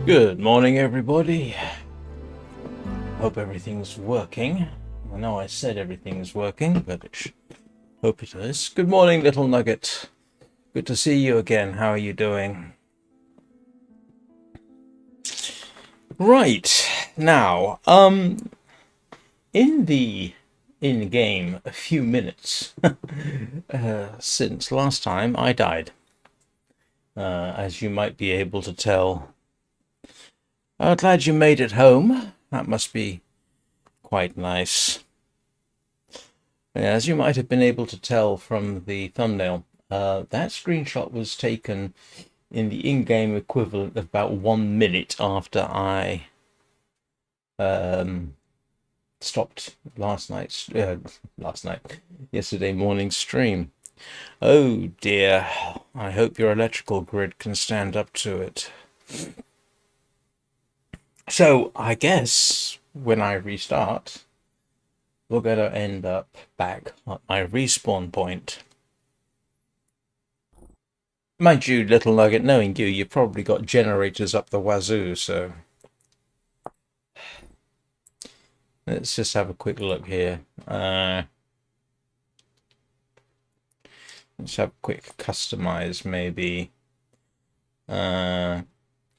Good morning, everybody. Hope everything's working. I know I said everything's working, but hope it is. Good morning, little nugget. Good to see you again. How are you doing? Right now, in game a few minutes since last time I died, as you might be able to tell. Glad you made it home. That must be quite nice. As you might have been able to tell from the thumbnail, that screenshot was taken in the in-game equivalent of about 1 minute after I stopped yesterday morning's stream. Oh dear, I hope your electrical grid can stand up to it. So I guess when I restart, we're going to end up back at my respawn point. Mind you, little nugget, knowing you, you've probably got generators up the wazoo, so let's just have a quick look here. Let's have a quick customize, maybe.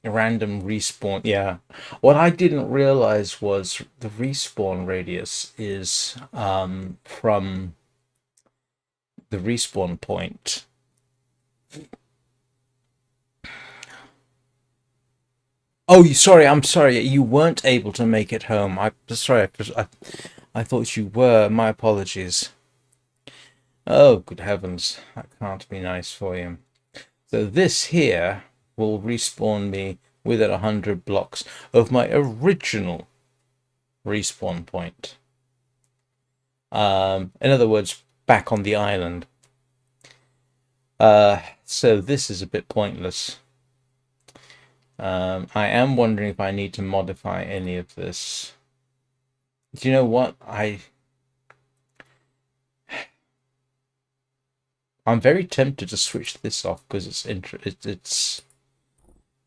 Random respawn. Yeah, what I didn't realize was the respawn radius is from the respawn point. Oh, sorry. I'm sorry. You weren't able to make it home. Sorry. I thought you were. My apologies. Oh, good heavens! That can't be nice for you. So this here will respawn me within 100 blocks of my original respawn point. In other words, back on the island. So this is a bit pointless. I am wondering if I need to modify any of this. Do you know what? I'm very tempted to switch this off because it's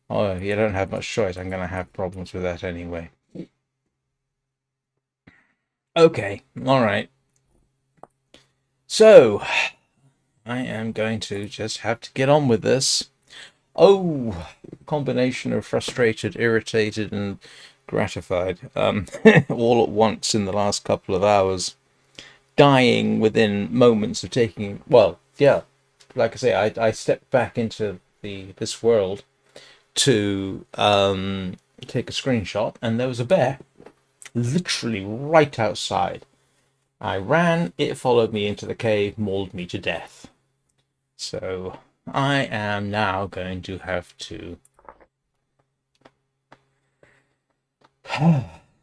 oh, you don't have much choice. I'm going to have problems with that anyway. Okay, all right. So, I am going to just have to get on with this. Oh, combination of frustrated, irritated, and gratified, all at once in the last couple of hours. Dying within moments of taking, well, yeah, like I say, I stepped back into this world to take a screenshot, and there was a bear literally right outside. I ran, it followed me into the cave, mauled me to death. So I am now going to have to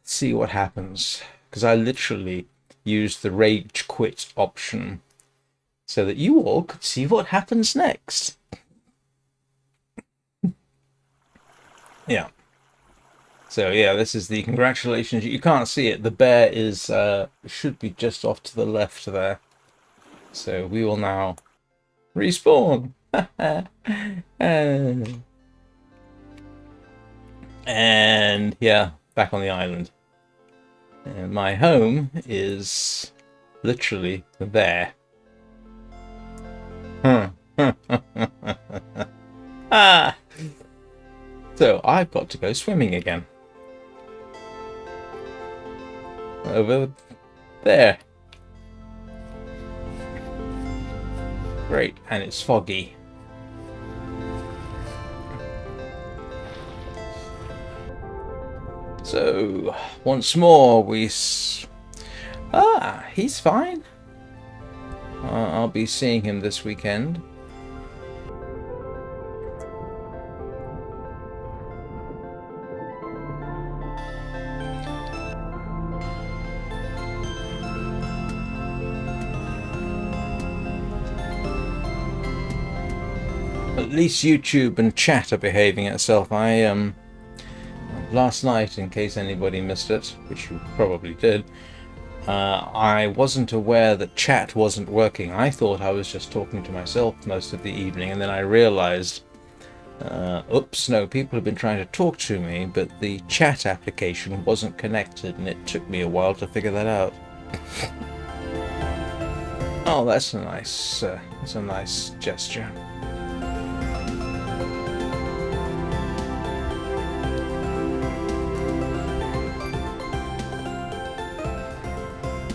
see what happens, because I literally used the rage quit option so that you all could see what happens next. Yeah. So yeah, this is the congratulations. You can't see it. The bear is should be just off to the left there. So we will now respawn. And yeah, back on the island. And my home is literally there. Ah. So I've got to go swimming again. Over there. Great, and it's foggy. So once more he's fine. I'll be seeing him this weekend. At least YouTube and chat are behaving itself. Last night, in case anybody missed it, which you probably did, I wasn't aware that chat wasn't working. I thought I was just talking to myself most of the evening, and then I realized Oops, no, people have been trying to talk to me, but the chat application wasn't connected, and it took me a while to figure that out. Oh, that's a nice gesture.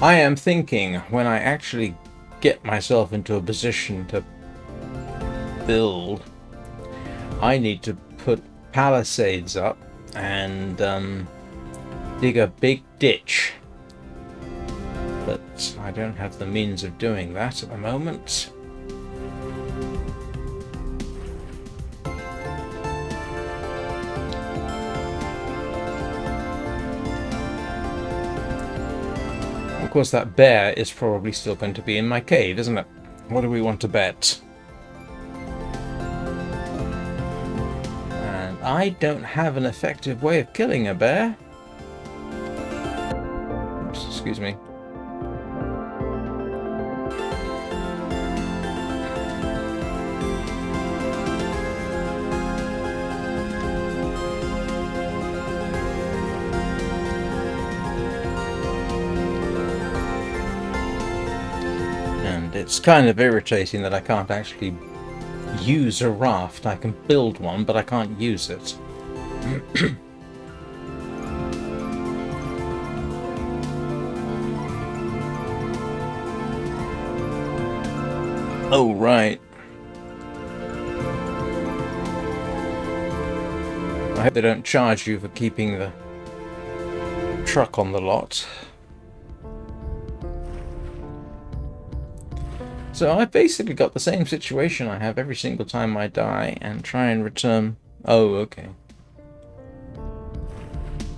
I am thinking when I actually get myself into a position to build, I need to put palisades up and dig a big ditch. But I don't have the means of doing that at the moment. Of course, that bear is probably still going to be in my cave, isn't it? What do we want to bet? And I don't have an effective way of killing a bear. Oops, excuse me. It's kind of irritating that I can't actually use a raft. I can build one, but I can't use it. Oh, right. I hope they don't charge you for keeping the truck on the lot. So I've basically got the same situation I have every single time I die and try and return... Oh, okay.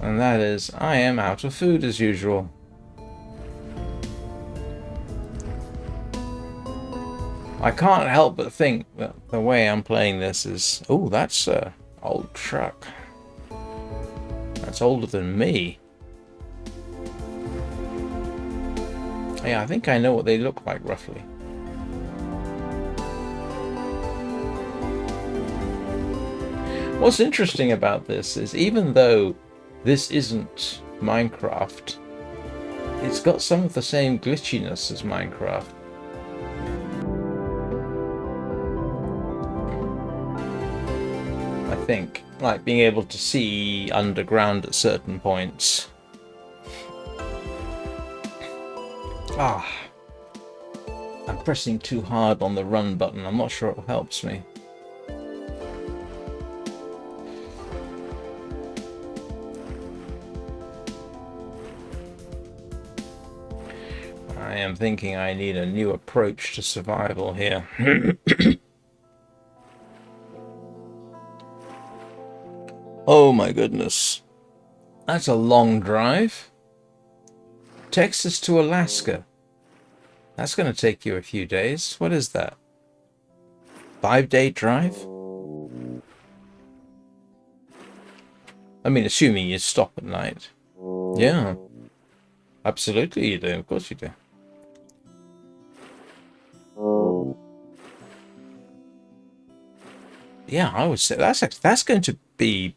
And that is, I am out of food as usual. I can't help but think that the way I'm playing this is... Oh, that's an old truck. That's older than me. Yeah, I think I know what they look like roughly. What's interesting about this is even though this isn't Minecraft, it's got some of the same glitchiness as Minecraft. I think, like being able to see underground at certain points. Ah, I'm pressing too hard on the run button. I'm not sure it helps me. I am thinking I need a new approach to survival here. Oh my goodness. That's a long drive. Texas to Alaska. That's going to take you a few days. What is that? 5-day drive? I mean, assuming you stop at night. Yeah. Absolutely you do. Of course you do. Yeah, I would say that's going to be...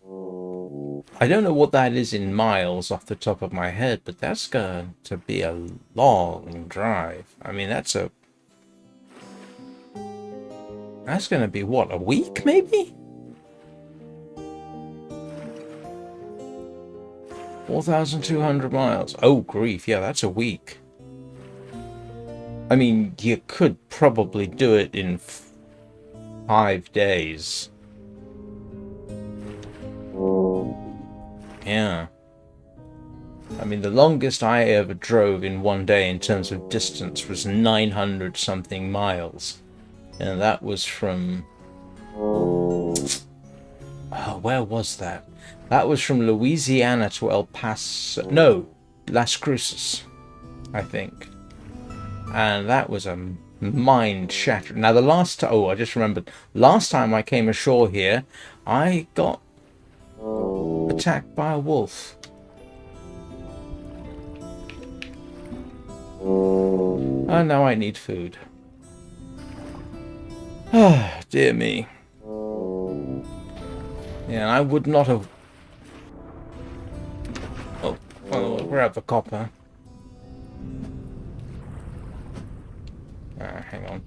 I don't know what that is in miles off the top of my head, but that's going to be a long drive. I mean, that's going to be, what, a week maybe? 4,200 miles. Oh, grief. Yeah, that's a week. I mean, you could probably do it in 5 days. Yeah. I mean, the longest I ever drove in one day in terms of distance was 900 something miles. And that was from... Oh, where was that? That was from Louisiana to El Paso... No, Las Cruces, I think. And that was a mind-shattering... Now, the last time... Oh, I just remembered. Last time I came ashore here, I got attacked by a wolf. And now I need food. Ah, dear me. Yeah, I would not have... Oh, well, we'll grab the copper. Hang on.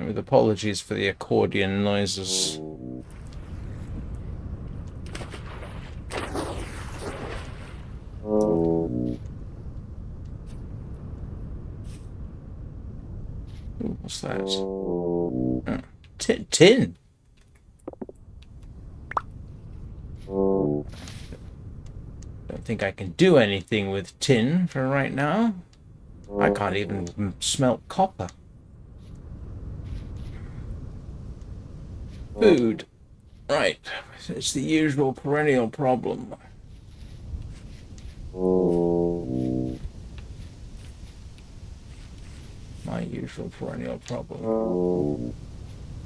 With apologies for the accordion noises. Ooh, what's that? Tin! Don't think I can do anything with tin for right now. I can't even smelt copper. Food. Right. It's the usual perennial problem. My usual perennial problem.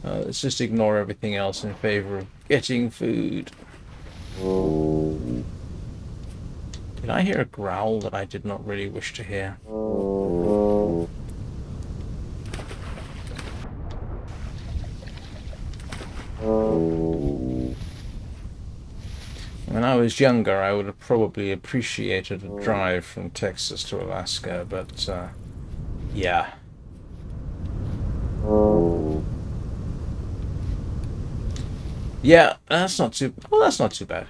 Let's just ignore everything else in favor of getting food. Did I hear a growl that I did not really wish to hear? When I was younger, I would have probably appreciated a drive from Texas to Alaska, but yeah. Yeah, that's not too... Well, that's not too bad.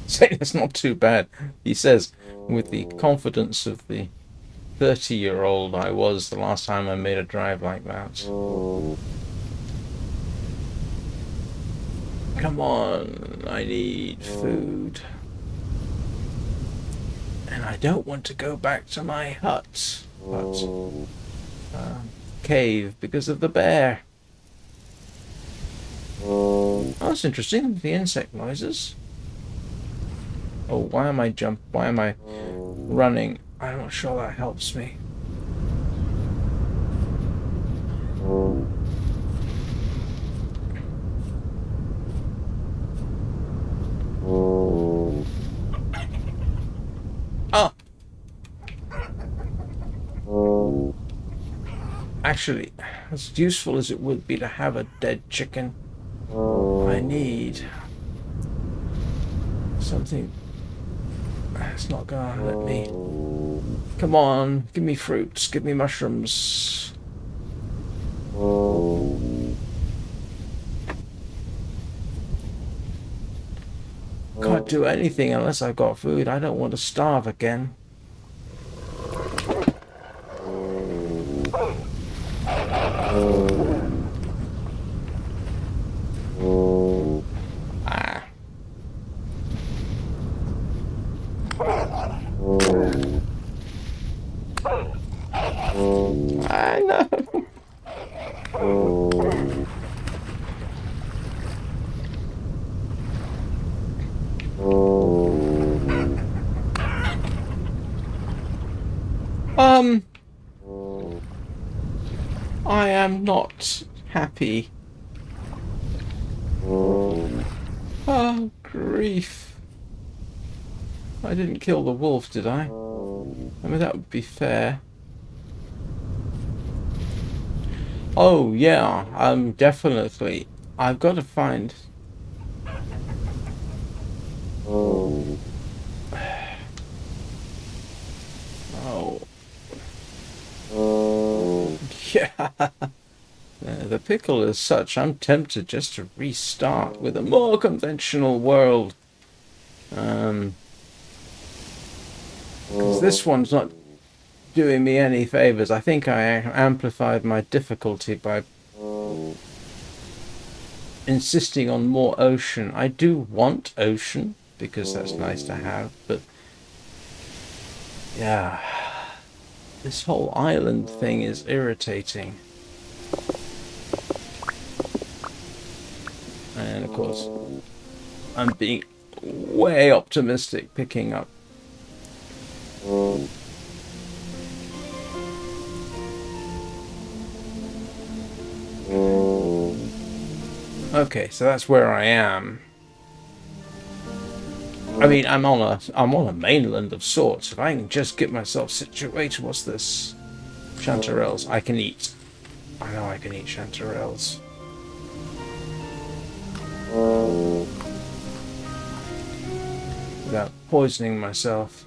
Say that's not too bad, he says, with the confidence of the 30-year-old I was the last time I made a drive like that. Come on, I need food. And I don't want to go back to my hut. Cave because of the bear. Oh, that's interesting. The insect noises. Oh, why am I running? I'm not sure that helps me. Oh! Actually, as useful as it would be to have a dead chicken, I need something that's not gonna let me... Come on, give me fruits, give me mushrooms. Can't do anything unless I've got food. I don't want to starve again. I know. I am not happy. Oh, grief. I didn't kill the wolf, did I? I mean, that would be fair. Oh, yeah, definitely. I've got to find... Oh. Yeah. The pickle is such, I'm tempted just to restart with a more conventional world. Because this one's not doing me any favors. I think I amplified my difficulty by insisting on more ocean. I do want ocean because that's nice to have, but yeah, this whole island thing is irritating. And of course, I'm being way optimistic picking up. Okay, so that's where I am. I mean, I'm on a mainland of sorts. If I can just get myself situated, what's this? Chanterelles. I can eat. I know I can eat chanterelles. Without poisoning myself.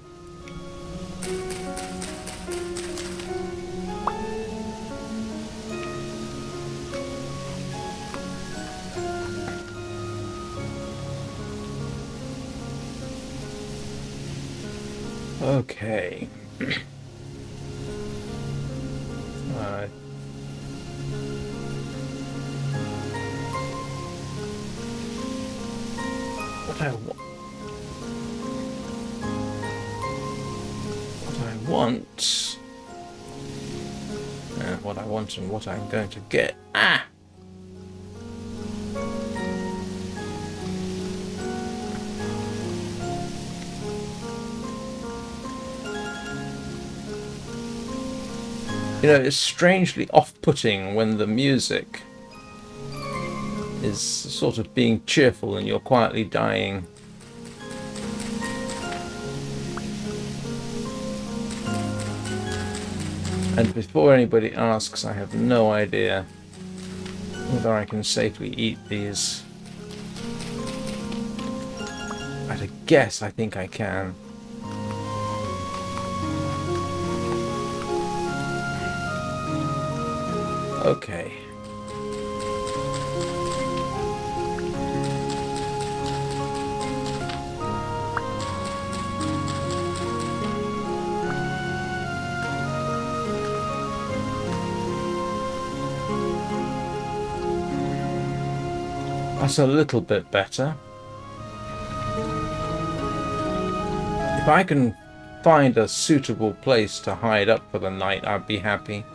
Okay. What I want. What I want and what I'm going to get. Ah! You know, it's strangely off-putting when the music is sort of being cheerful and you're quietly dying. And before anybody asks, I have no idea whether I can safely eat these. At a guess, I think I can. Okay. That's a little bit better. If I can find a suitable place to hide up for the night, I'd be happy.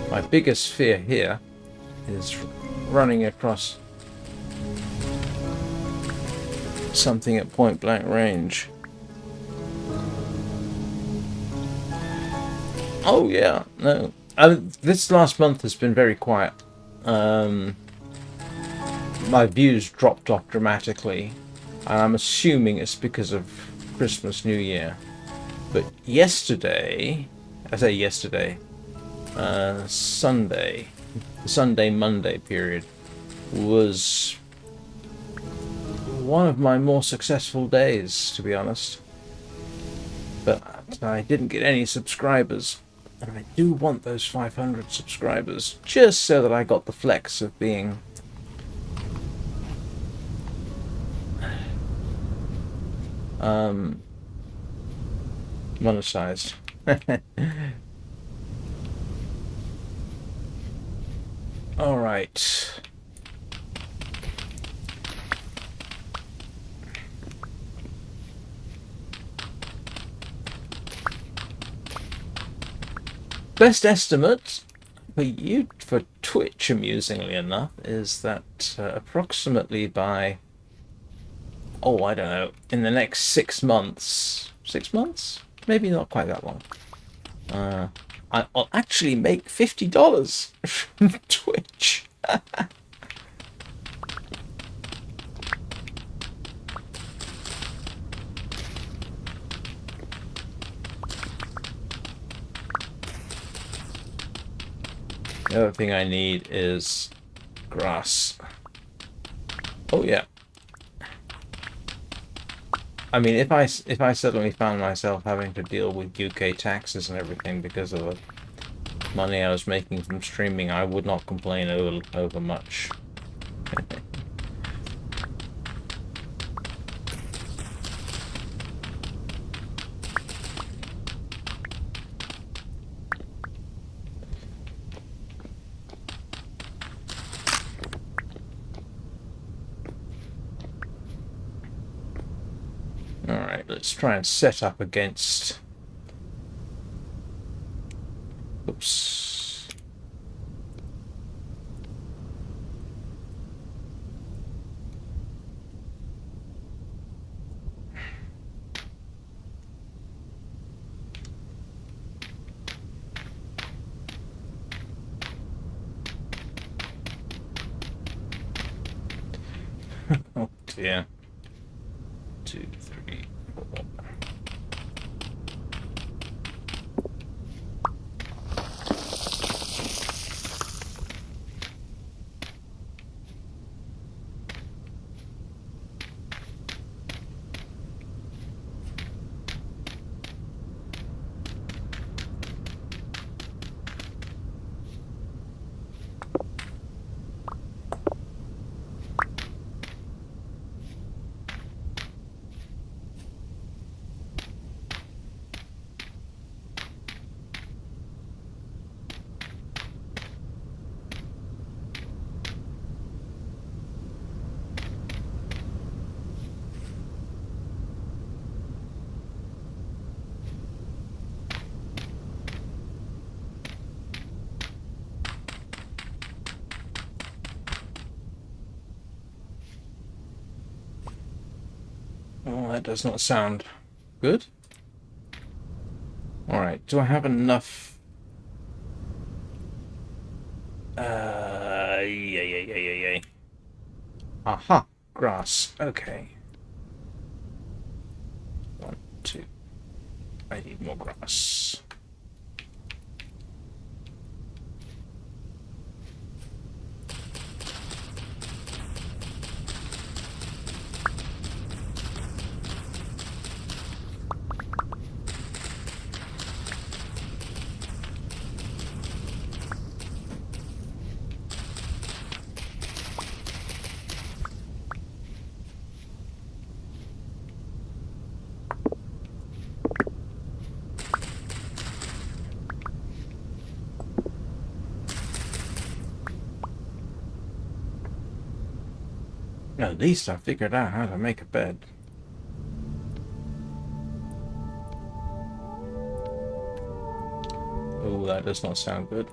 My biggest fear here is running across something at point blank range. Oh yeah, no. This last month has been very quiet. My views dropped off dramatically, and I'm assuming it's because of Christmas, New Year. But yesterday, I say yesterday, Sunday, the Sunday-Monday period was one of my more successful days, to be honest. But I didn't get any subscribers. And I do want those 500 subscribers, just so that I got the flex of being monetized. All right. Best estimate for Twitch, amusingly enough, is that approximately by, oh, I don't know, in the next 6 months, 6 months? Maybe not quite that long. I'll actually make $50 from Twitch. The other thing I need is grass. Oh yeah. I mean, if I suddenly found myself having to deal with UK taxes and everything because of the money I was making from streaming, I would not complain over much. Alright, let's try and set up against... Oops. Oh dear. 2, 3, 4. Oh, that does not sound good. Alright, do I have enough? Yeah. Aha, grass. Okay. 1, 2. I need more grass. At least I figured out how to make a bed. Oh, that does not sound good.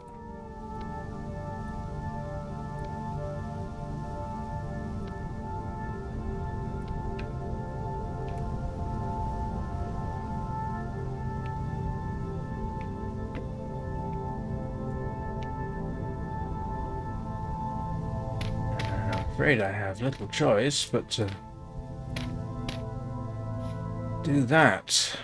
I'm afraid I have little choice but to do that.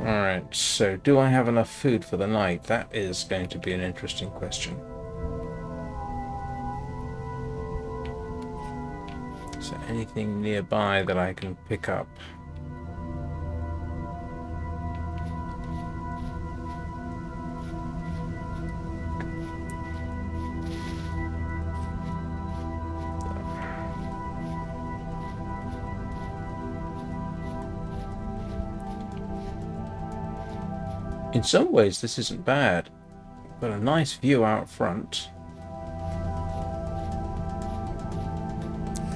Alright, so do I have enough food for the night? That is going to be an interesting question. Is there anything nearby that I can pick up? In some ways, this isn't bad. Got a nice view out front.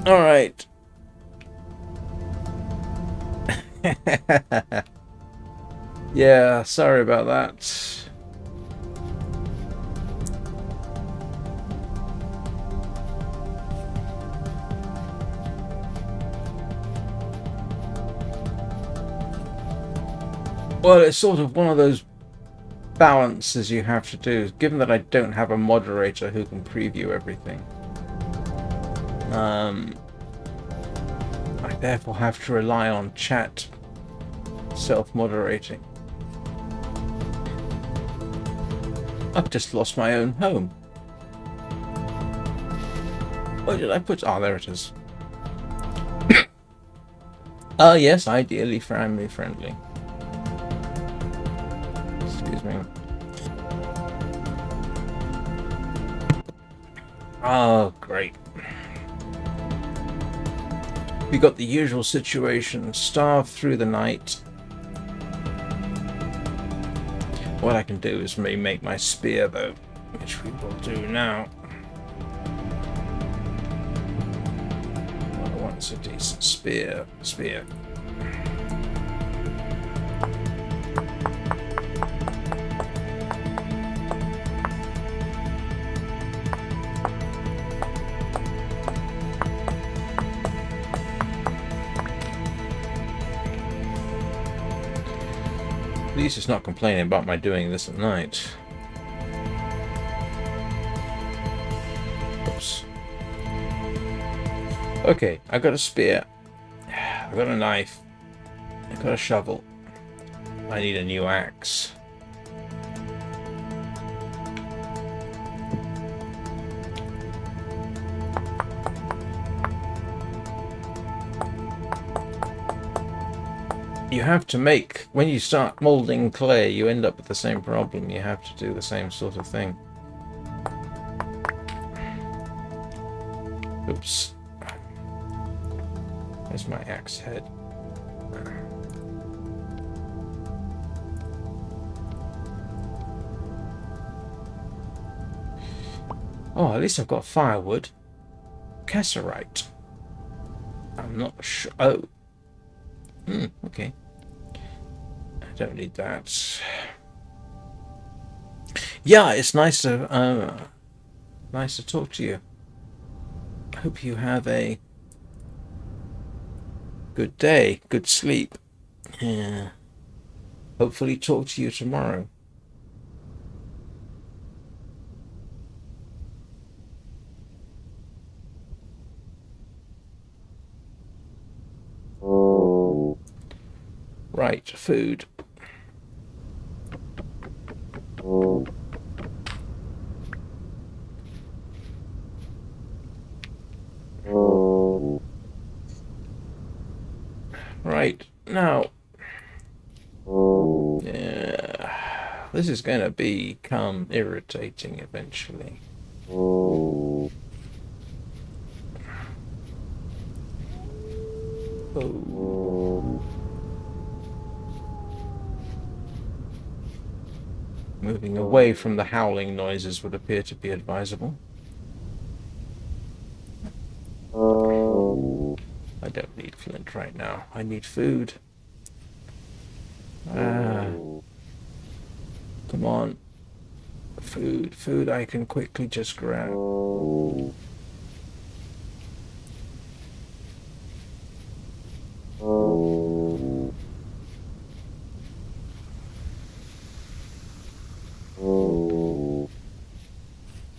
All right. Yeah, sorry about that. Well, it's sort of one of those balances you have to do, given that I don't have a moderator who can preview everything. I therefore have to rely on chat self-moderating. I've just lost my own home. Where did I put? Oh, there it is. Oh, yes, ideally family friendly. Excuse me. Oh, great. We got the usual situation. Starve through the night. What I can do is remake my spear, though, which we will do now. I want a decent spear. At least it's not complaining about my doing this at night. Oops. Okay, I got a spear. I got a knife. I got a shovel. I need a new axe. You have to make, when you start molding clay, you end up with the same problem. You have to do the same sort of thing. Oops. There's my axe head. Oh, at least I've got firewood. Cassiterite. I'm not sure. Oh. Okay. I don't need that. Yeah, it's nice to talk to you. I hope you have a good day, good sleep. Yeah. Hopefully talk to you tomorrow. Right, food. Right, now. Yeah, this is going to become irritating eventually. Oh. Moving away from the howling noises would appear to be advisable. I don't need flint right now. I need food. Come on. Food I can quickly just grab.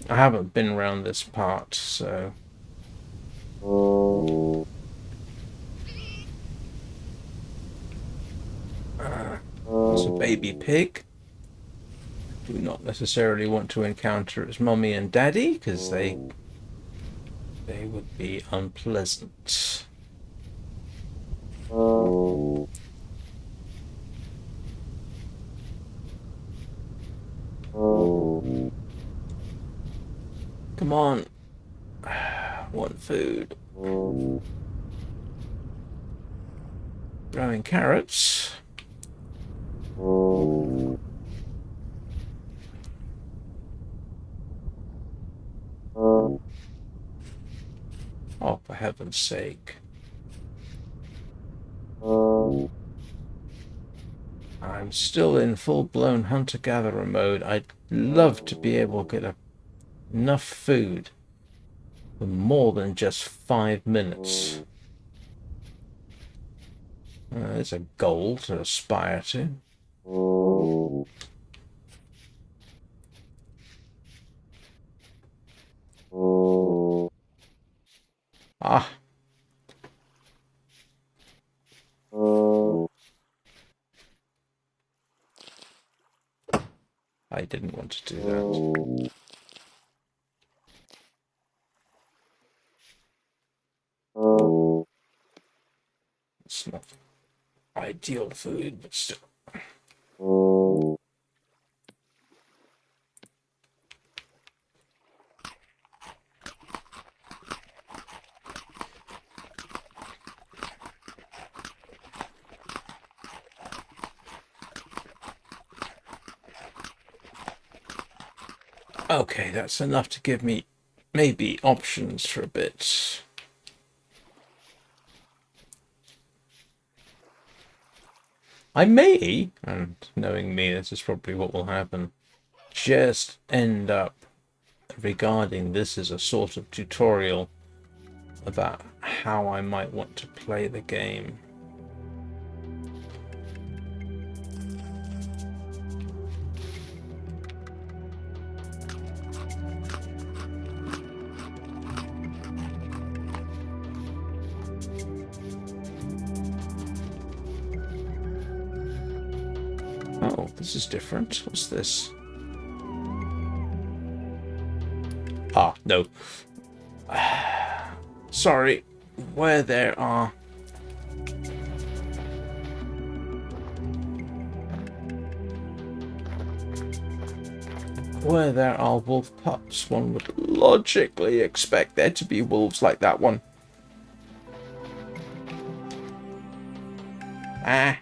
I haven't been around this part, so... It's a baby pig. Do not necessarily want to encounter its mummy and daddy, because they would be unpleasant. Come on. Want food. Growing carrots. Oh, for heaven's sake. I'm still in full-blown hunter-gatherer mode. I'd love to be able to get enough food for more than just 5 minutes. There's a goal to aspire to. Ah. I didn't want to do that. It's not ideal food, but still. Okay, that's enough to give me maybe options for a bit. I may, and knowing me, this is probably what will happen, just end up regarding this as a sort of tutorial about how I might want to play the game. Oh, this is different. What's this? Ah, no. Sorry. Where there are... Where there are wolf pups, one would logically expect there to be wolves like that one. Ah.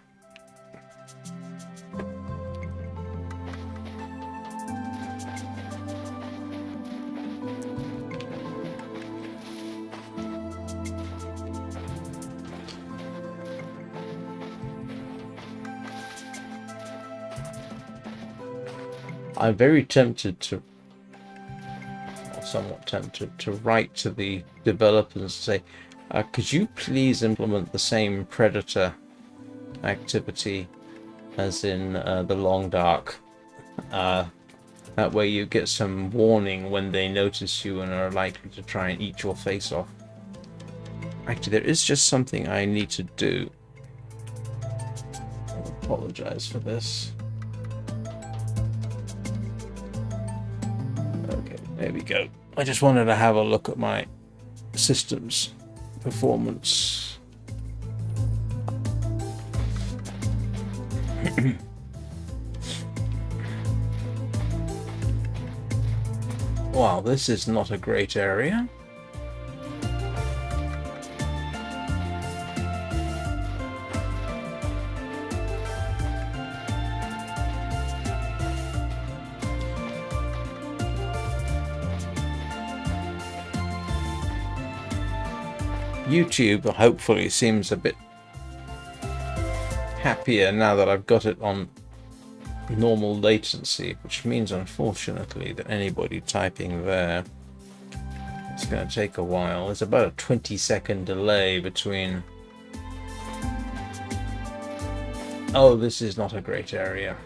I'm very tempted to, or somewhat tempted, to write to the developers and say, could you please implement the same predator activity as in the Long Dark? That way you get some warning when they notice you and are likely to try and eat your face off. Actually, there is just something I need to do. I apologize for this. Okay, there we go. I just wanted to have a look at my system's performance. Wow, this is not a great area. YouTube hopefully seems a bit happier now that I've got it on normal latency, which means unfortunately that anybody typing there, it's going to take a while. There's about a 20-second delay between... Oh, this is not a great area.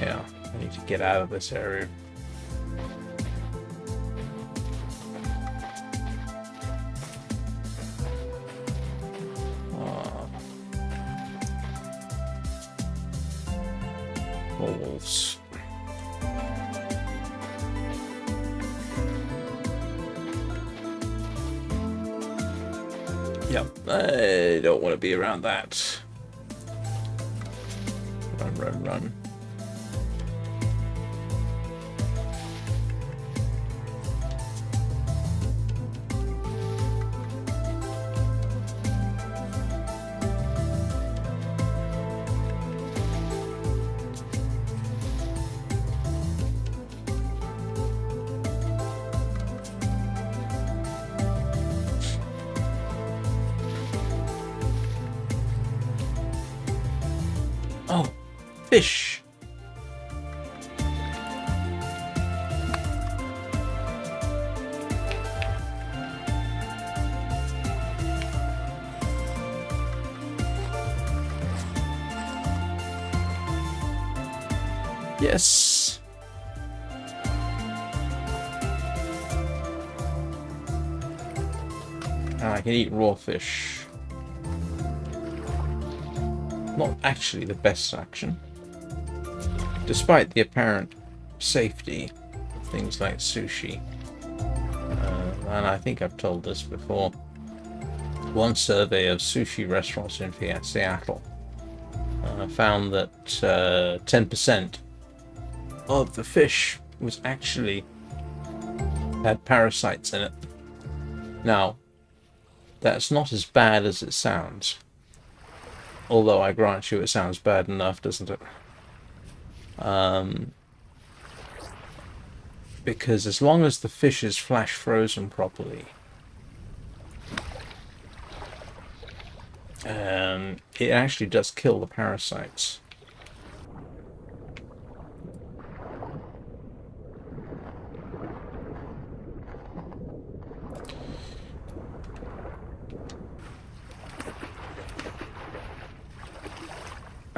Yeah, I need to get out of this area. More wolves. Yep, I don't want to be around that. Run, run, run. Oh, fish. Yes. And I can eat raw fish. Not actually the best action, despite the apparent safety of things like sushi. And I think I've told this before. One survey of sushi restaurants in Seattle found that 10% of the fish was actually had parasites in it. Now, that's not as bad as it sounds. Although I grant you it sounds bad enough, doesn't it? Because as long as the fish is flash frozen properly, it actually does kill the parasites.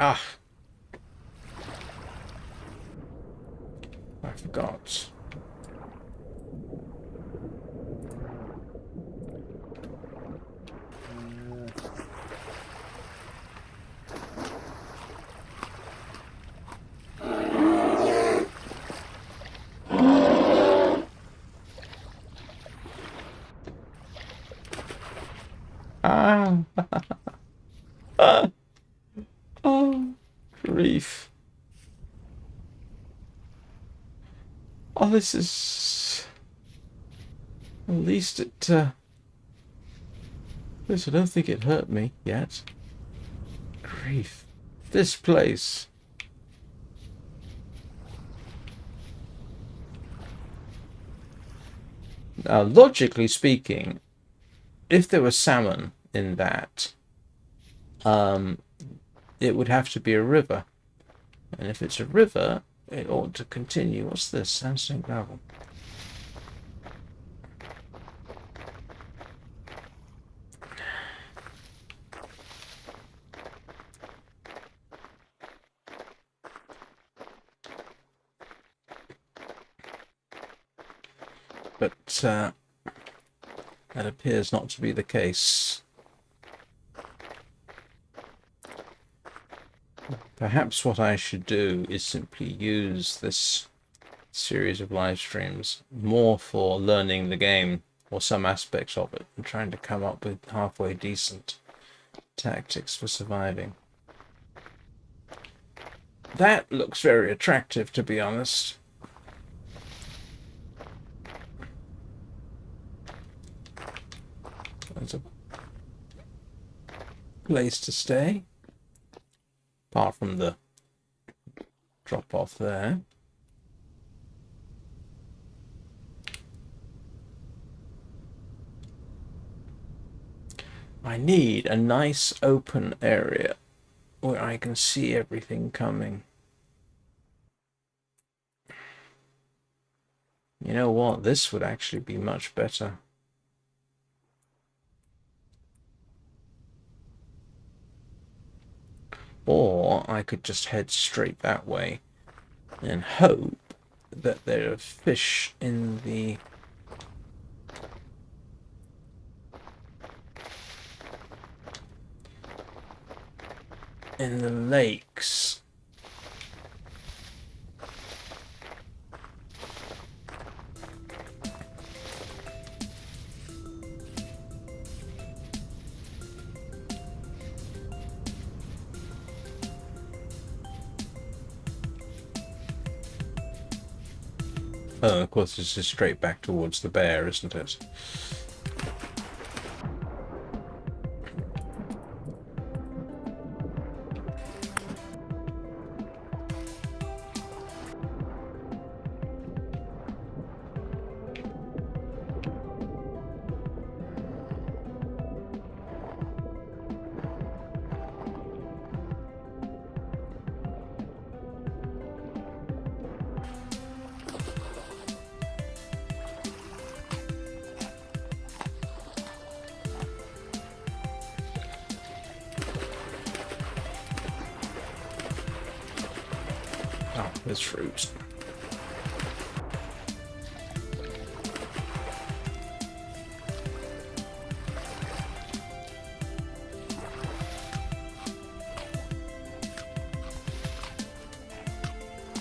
Ah, I forgot. Oh, grief. Oh, this is... At least it, at least I don't think it hurt me yet. Grief. This place. Now, logically speaking, if there was salmon in that, it would have to be a river. And if it's a river, it ought to continue. What's this? Sandstone gravel. But that appears not to be the case. Perhaps what I should do is simply use this series of live streams more for learning the game, or some aspects of it, and trying to come up with halfway decent tactics for surviving. That looks very attractive, to be honest. There's a place to stay, apart from the drop off there. I need a nice open area where I can see everything coming. You know what? This would actually be much better. Or I could just head straight that way and hope that there are fish in the lakes. Oh, of course, this is straight back towards the bear, isn't it? Oh, there's fruit.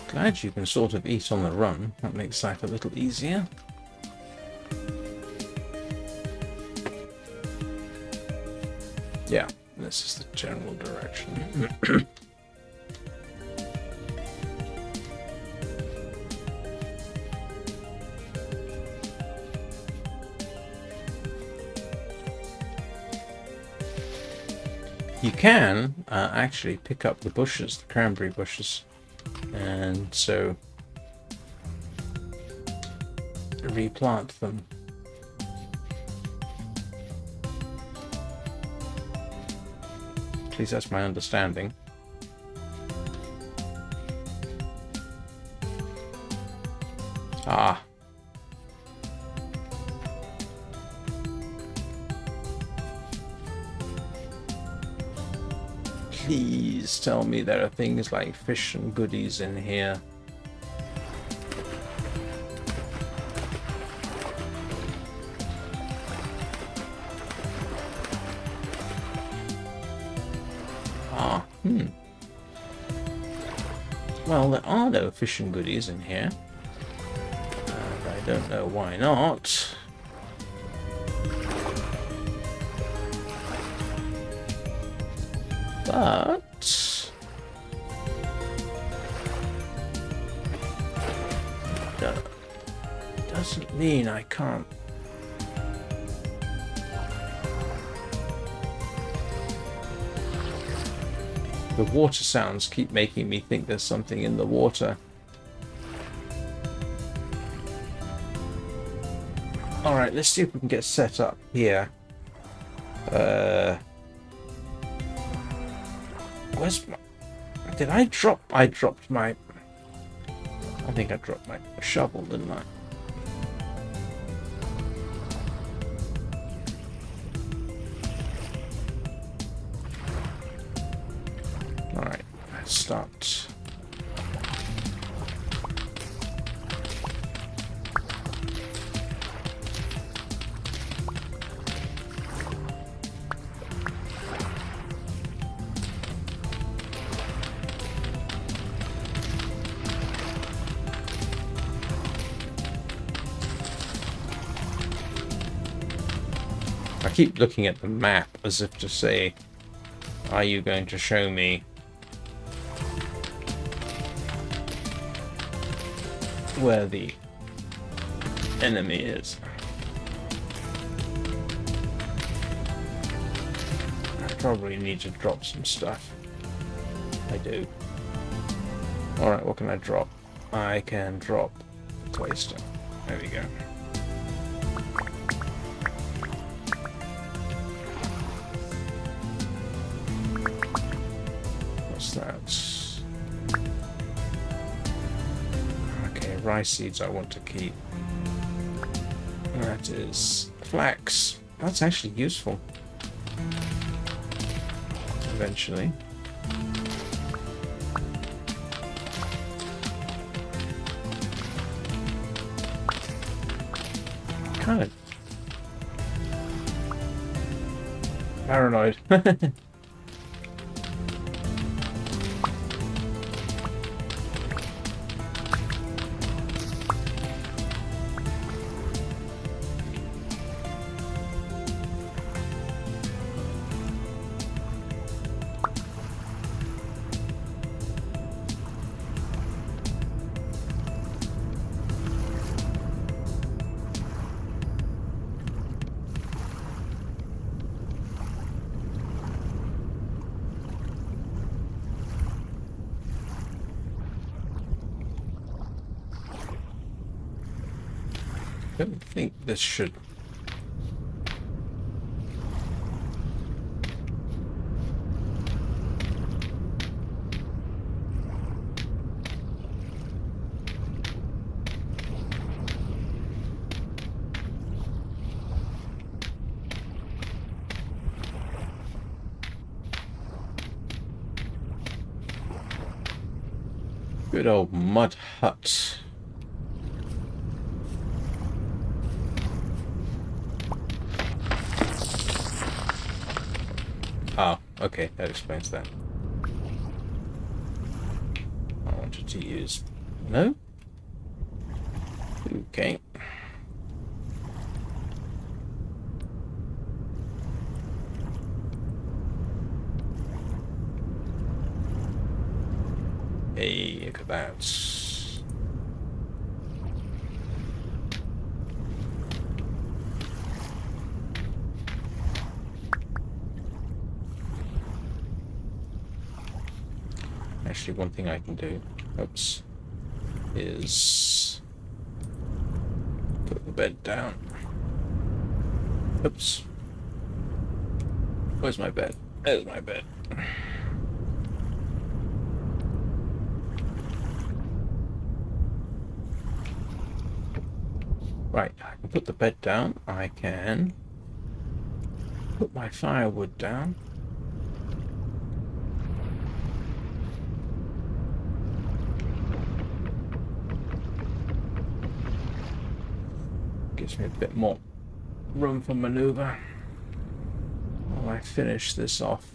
Glad you can sort of eat on the run. That makes life a little easier. Yeah, this is the general direction. You can actually pick up the bushes, the cranberry bushes, and so replant them. At least that's my understanding. Ah. Please tell me there are things like fish and goodies in here. Ah, well, there are no fish and goodies in here. And I don't know why not. But that doesn't mean I can't. The water sounds keep making me think there's something in the water. Alright, let's see if we can get set up here. Where's my... Did I drop... I dropped my... I think I dropped my shovel, didn't I? Alright, let's start. I keep looking at the map as if to say, are you going to show me where the enemy is? I probably need to drop some stuff. I do. Alright, what can I drop? I can drop Clayster. There we go. That's okay. Rice seeds I want to keep. That is flax. That's actually useful eventually. Kind of paranoid. I don't think this should... Good old mud hut. Oh, okay, that explains that. I wanted to use... No? Okay. Hey, look at that. Actually, one thing I can do, oops, is put the bed down. Oops. Where's my bed? There's my bed. Right, I can put the bed down. I can put my firewood down. Gives me a bit more room for maneuver while I finish this off.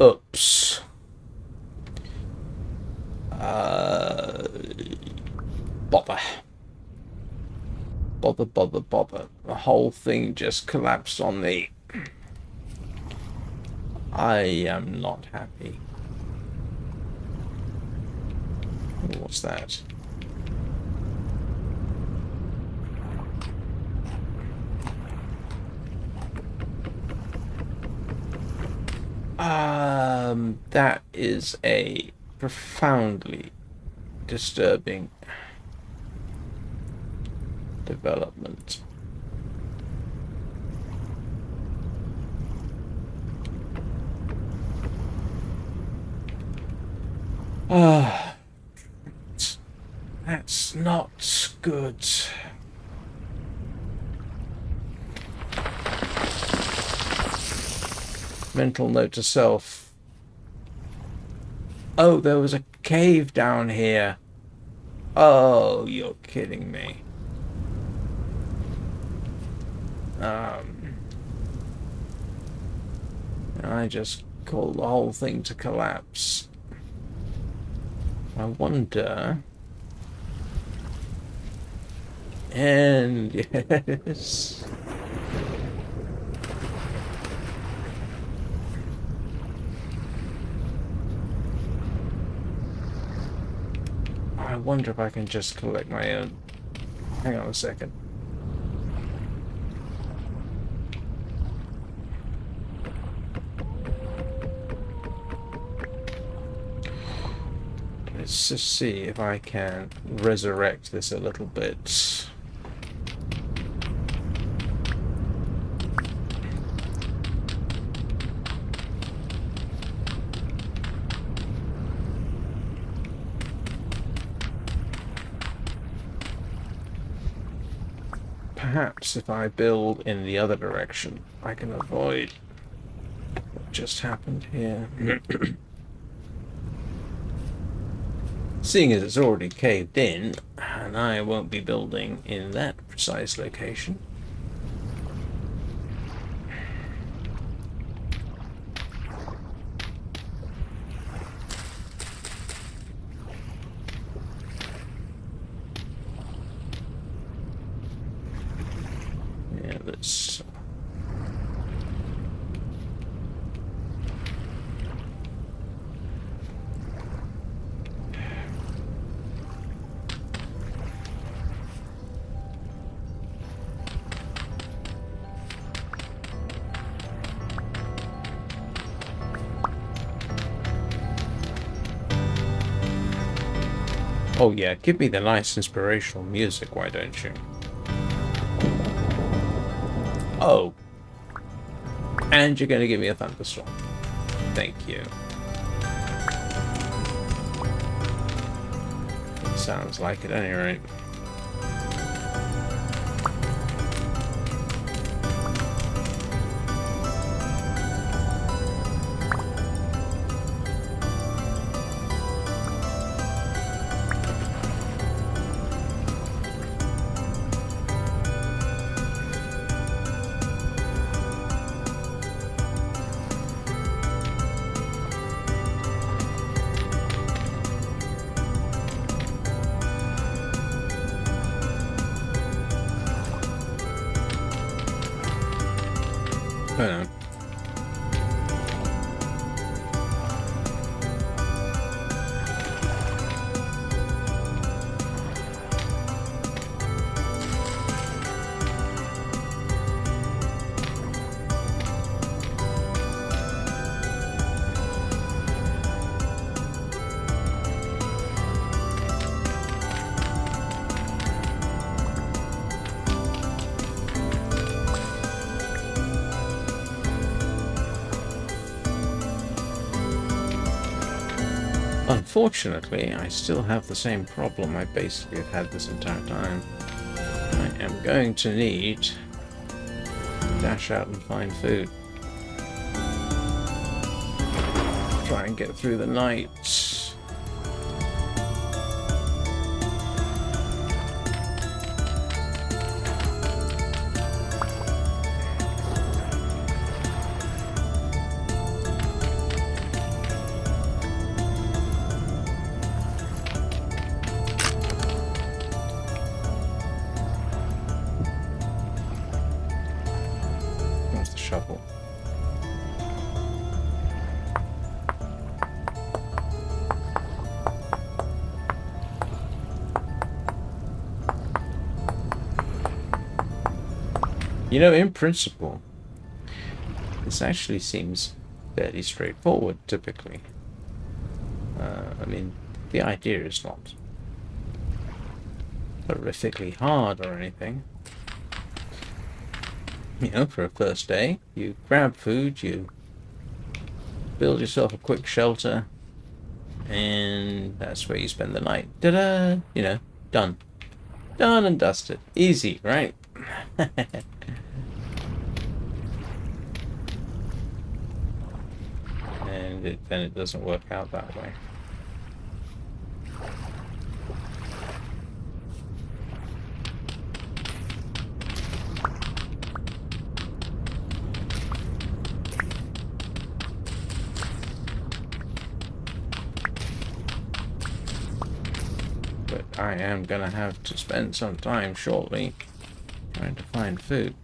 Oops. Uh, bother. Bother, bother, bother. The whole thing just collapsed on me. I am not happy. What's that? That is a profoundly disturbing development. That's not good. Mental note to self. Oh, there was a cave down here. Oh, you're kidding me. I just called the whole thing to collapse. I wonder. And yes. I wonder if I can just collect my own. Hang on a second. Let's just see if I can resurrect this a little bit. Perhaps if I build in the other direction, I can avoid what just happened here. Seeing as it's already caved in, and I won't be building in that precise location. Yeah, let's... Oh yeah, give me the nice inspirational music, why don't you? Oh. And you're going to give me a thunderstorm. Thank you. Sounds like it, at any rate. I don't know. Unfortunately, I still have the same problem I basically have had this entire time. I am going to need to dash out and find food. Try and get through the night. You know, in principle, this actually seems fairly straightforward, typically. I mean, the idea is not horrifically hard or anything. You know, for a first day, you grab food, you build yourself a quick shelter, and that's where you spend the night. Ta-da! You know, done. Done and dusted. Easy, right? And then it doesn't work out that way. But I am gonna have to spend some time shortly trying to find food.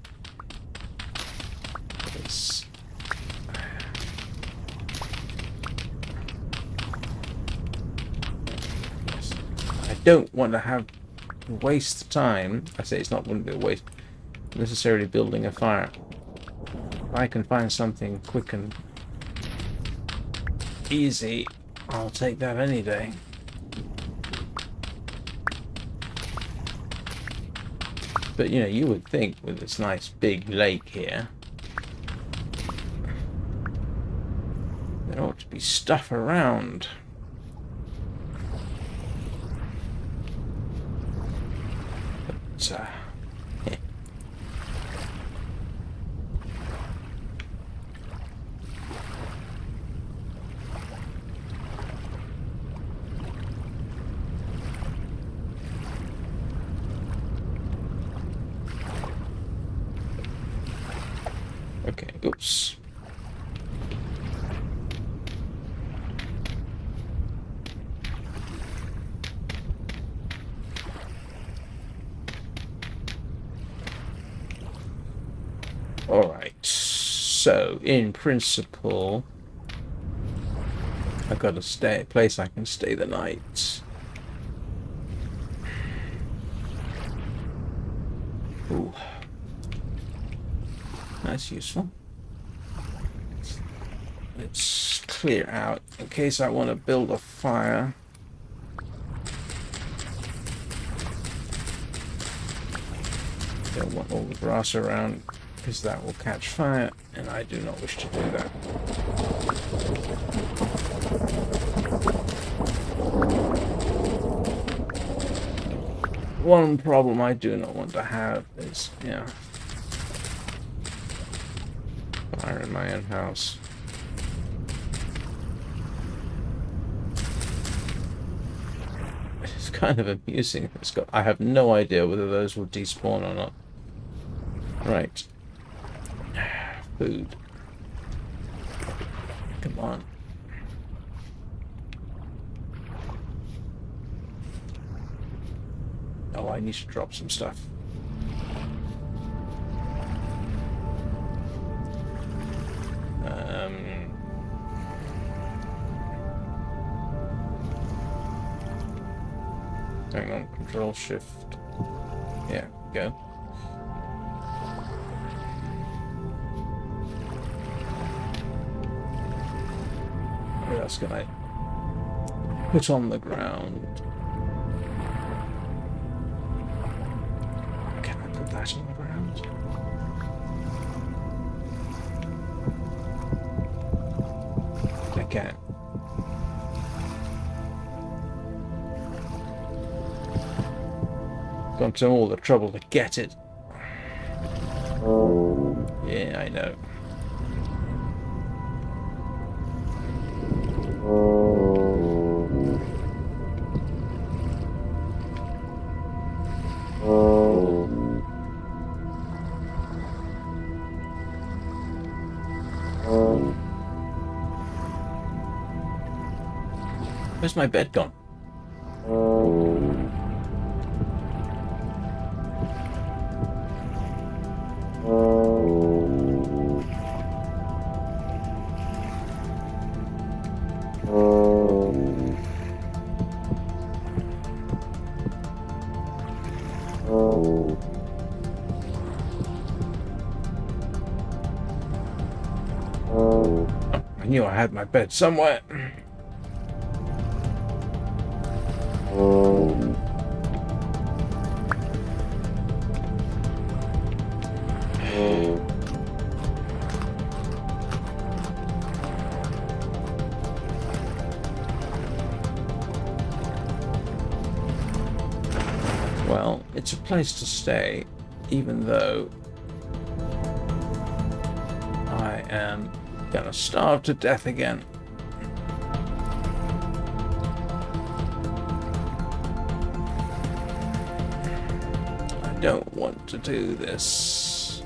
It's... Yes. I don't want to have waste time. I say it's not going to be a waste necessarily building a fire. If I can find something quick and easy, I'll take that any day. But you know, you would think with this nice big lake here, there ought to be stuff around. But, yeah. Okay, oops. Alright, so in principle, I've got a place I can stay the night. Ooh. That's useful. Let's clear out in case I want to build a fire. Don't want all the grass around because that will catch fire, and I do not wish to do that. One problem I do not want to have is, yeah, fire in my own house. It's kind of amusing. I have no idea whether those will despawn or not. Right. Food. Come on. Oh, I need to drop some stuff. Hang on, Control Shift. Yeah, go. What else can I put on the ground? Can I put that on the ground? I can. Gone to all the trouble to get it. Yeah, I know. Where's my bed gone? knew I had my bed somewhere. Well, it's a place to stay, even though I am gonna starve to death again. I don't want to do this.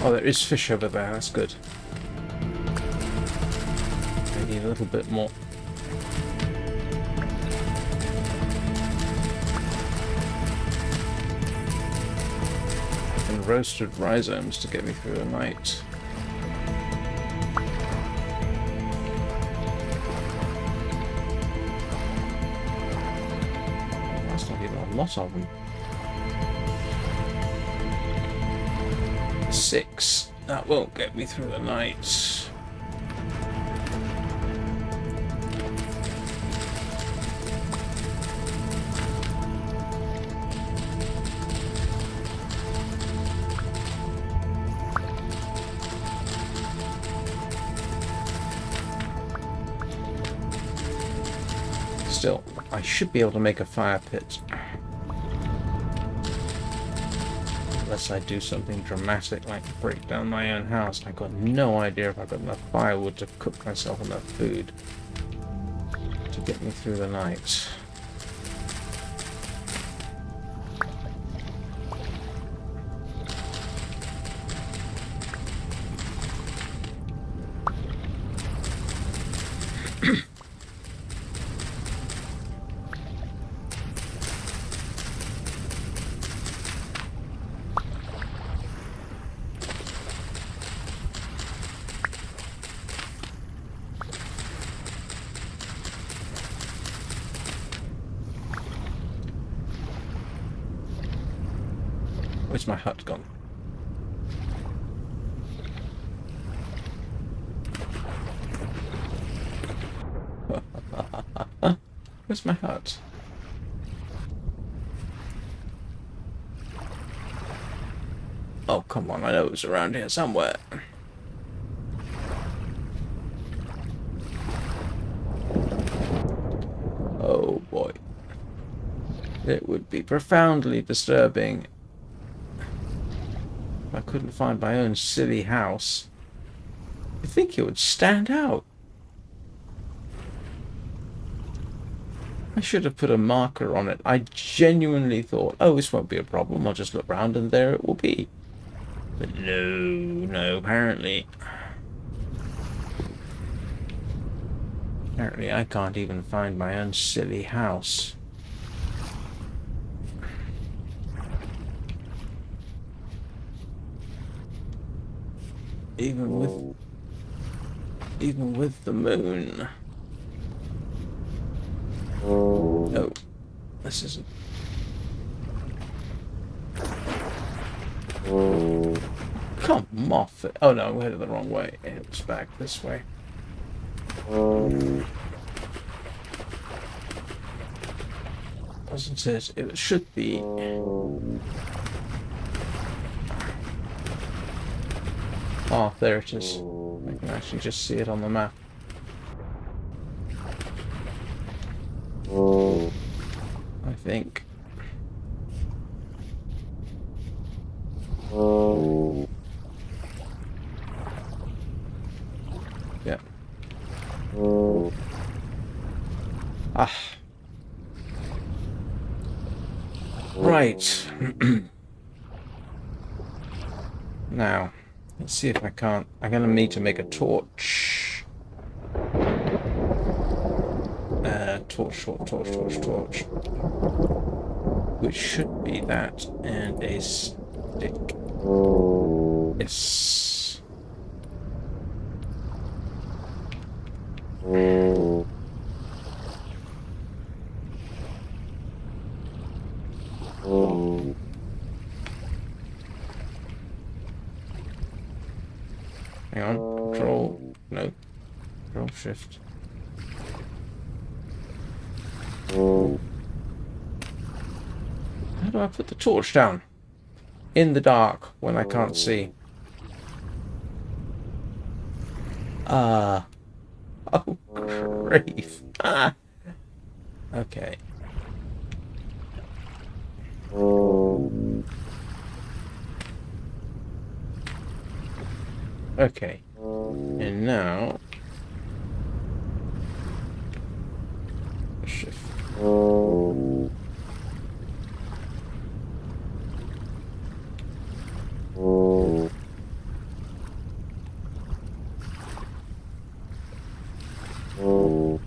Oh, there is fish over there. That's good. I need a little bit more. And roasted rhizomes to get me through the night. That's not even a lot of them. 6. That won't get me through the night. Still, I should be able to make a fire pit. Unless I do something dramatic like break down my own house. I've got no idea if I've got enough firewood to cook myself enough food to get me through the night. Where's my hut gone? Where's my hut? Oh, come on, I know it's around here somewhere. Oh boy. It would be profoundly disturbing if I couldn't find my own silly house. I think it would stand out. I should have put a marker on it. I genuinely thought, oh, this won't be a problem. I'll just look round and there it will be. But no, apparently I can't even find my own silly house. Even with the moon. No, this isn't. Come off it. Oh no, we're headed the wrong way. It's back this way. Wasn't it? It should be. Oh, there it is. I can actually just see it on the map. I think. Yeah. Ah. Right. Now, let's see if I can't. I'm gonna need to make a torch. Torch. Which should be that and a stick. Yes. Hang on. Control. No. Control shift. How do I put the torch down? In the dark when I can't see. Ah. Oh, grief. Ah. Okay. Okay. And now... shift.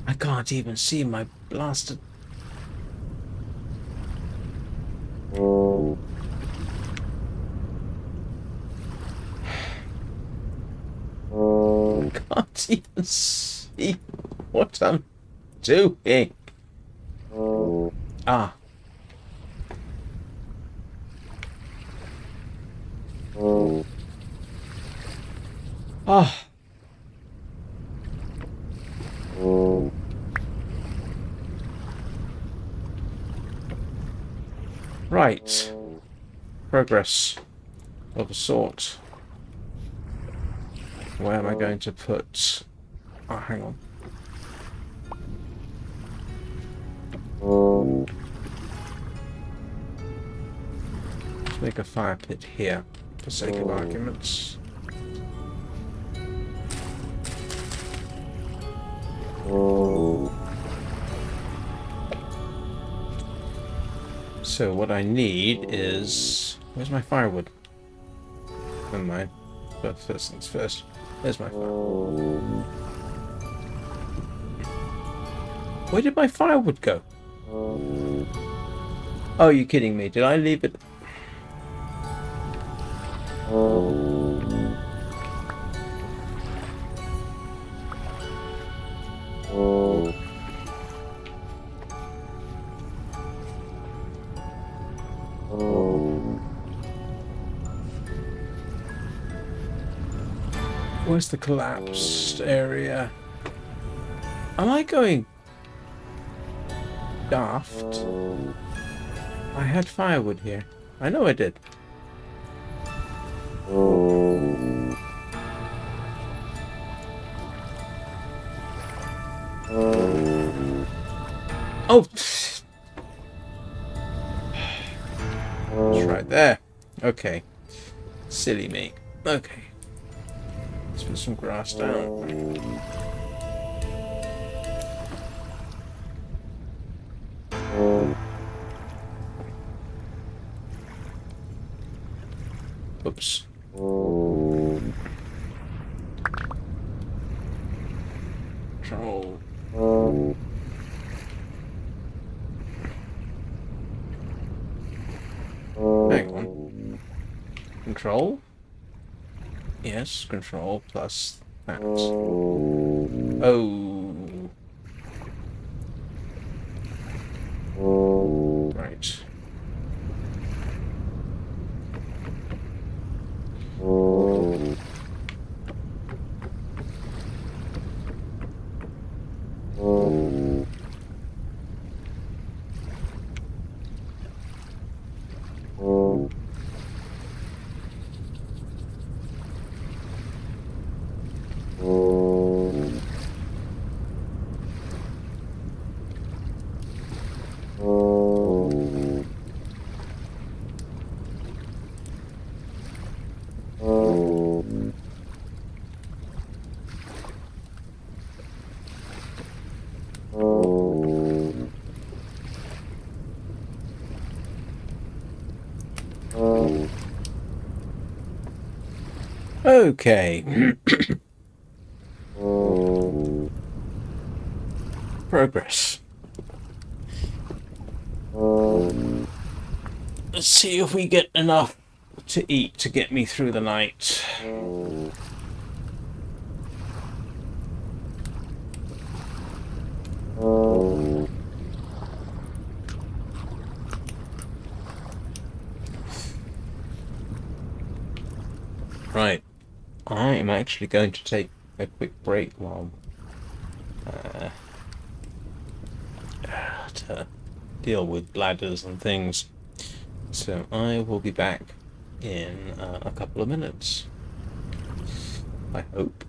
I can't even see my blasted... can't even see what I'm doing. Ah. Ah. Right. Progress of a sort. Where am I going to put... oh, hang on. Let's make a fire pit here, for sake of arguments. So what I need is... where's my firewood? Never mind. But first things first. There's my firewood. Where did my firewood go? Oh, you're kidding me. Did I leave it? Where's the collapsed area? Am I going daft? I had firewood here. I know I did. Oh! It's right there. Okay. Silly me. Okay. Let's put some grass down. Oops. Control. Hang on. Control? Yes, control plus that. Oh. Right. Okay. Progress. Let's see if we get enough to eat to get me through the night. Right, I am actually going to take a quick break while to deal with bladders and things. So I will be back in a couple of minutes, I hope.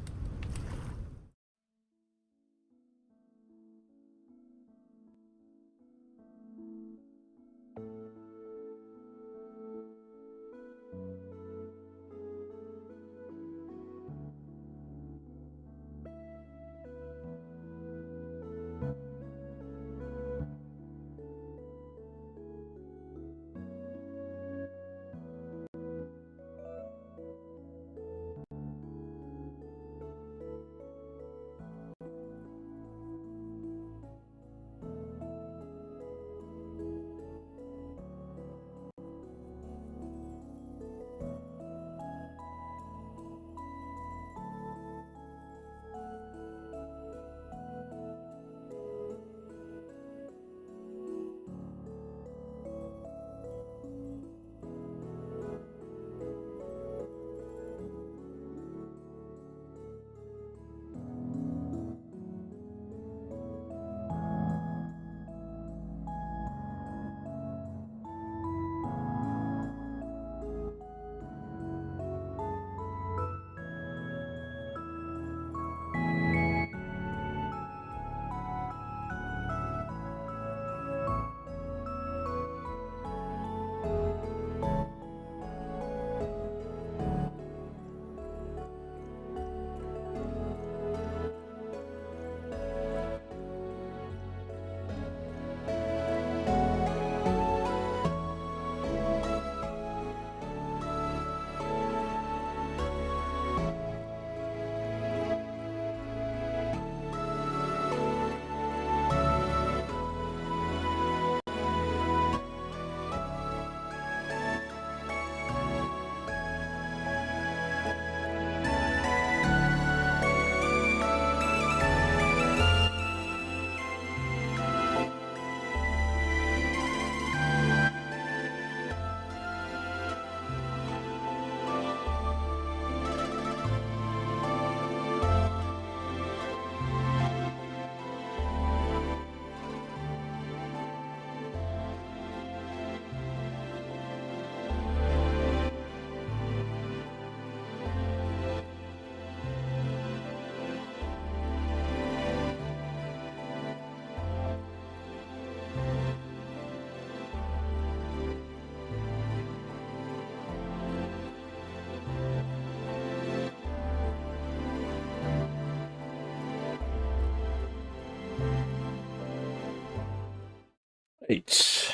Right.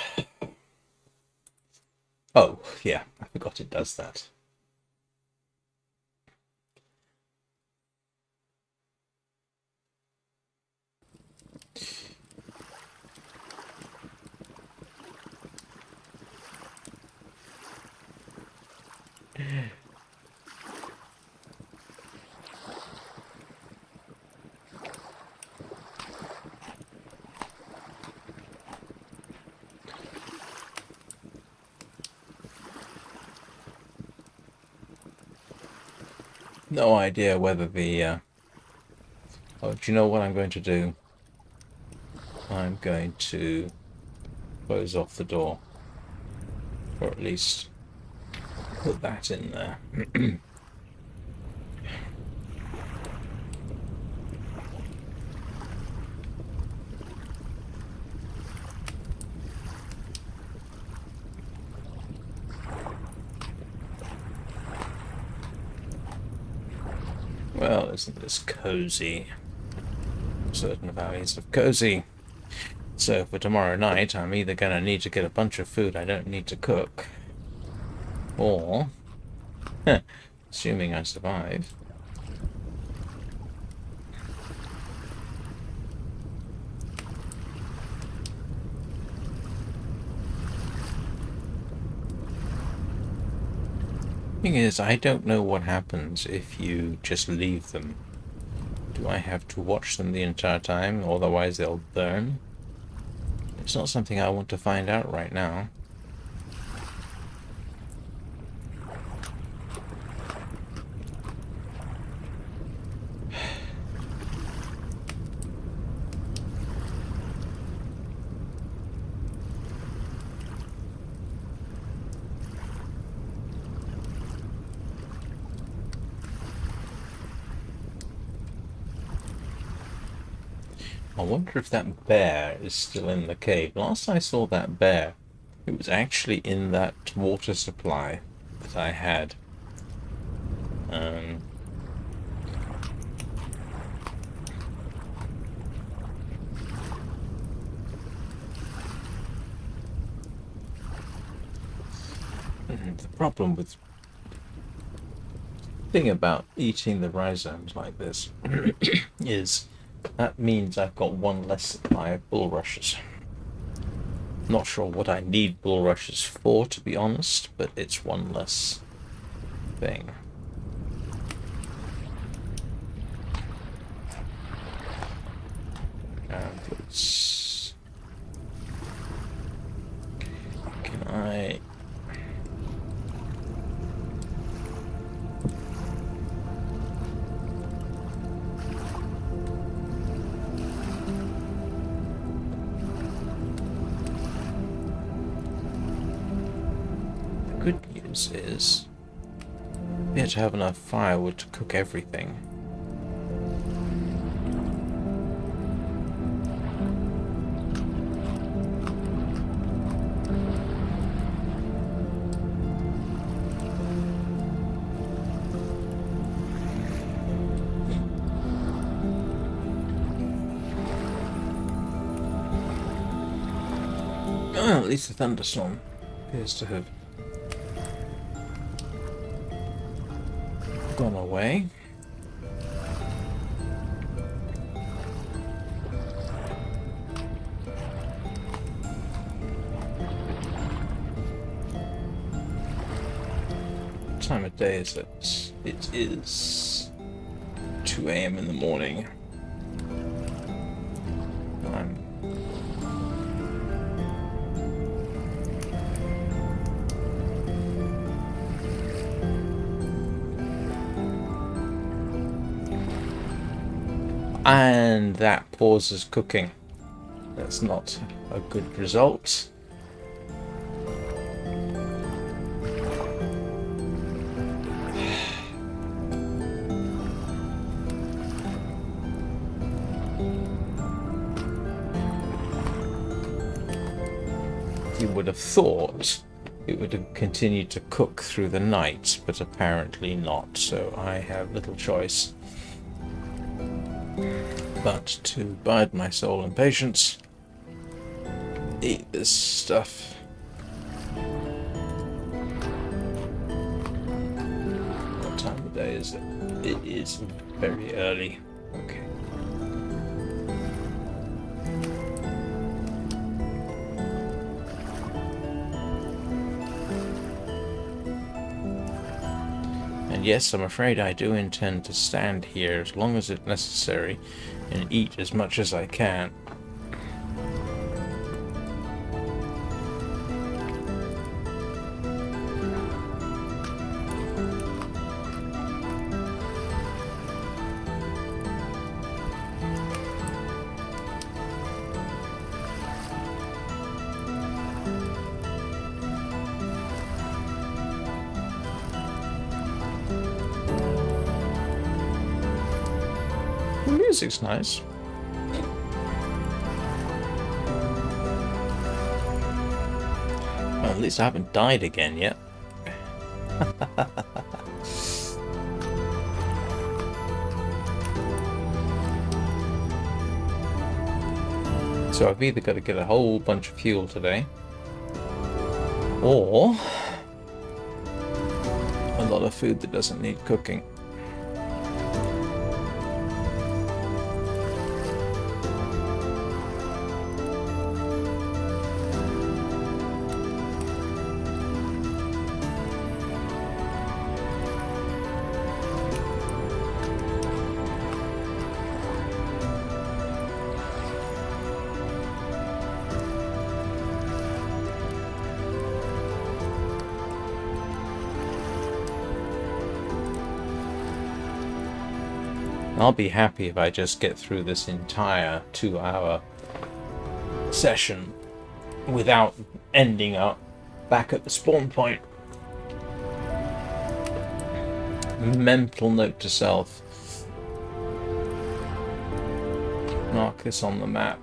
Oh, yeah, I forgot it does that. No idea whether the... Oh, do you know what I'm going to do? I'm going to close off the door. Or at least put that in there. Well, isn't this cozy? Certain values of cozy. So for tomorrow night, I'm either going to need to get a bunch of food I don't need to cook, or, assuming I survive, Thing is, I don't know what happens if you just leave them. Do I have to watch them the entire time, otherwise they'll burn? It's not something I want to find out right now. I wonder if that bear is still in the cave. Last I saw that bear, it was actually in that water supply that I had. The problem with thing about eating the rhizomes like this is that means I've got one less supply of bulrushes. Not sure what I need bulrushes for, to be honest, but it's one less thing. And let's... Can I... Good news is we had to have enough firewood to cook everything. Well, at least the thunderstorm appears to have gone away. What time of day is it? It is 2 a.m. in the morning. And that pauses cooking. That's not a good result. You would have thought it would have continued to cook through the night, but apparently not, so I have little choice but to bide my soul in patience, eat this stuff. What time of day is it? It is very early. Okay. And yes, I'm afraid I do intend to stand here as long as it's necessary and eat as much as I can. The music's nice. Well, at least I haven't died again yet. So I've either got to get a whole bunch of fuel today, or a lot of food that doesn't need cooking. I'll be happy if I just get through this entire 2-hour session without ending up back at the spawn point. Mental note to self. Mark this on the map.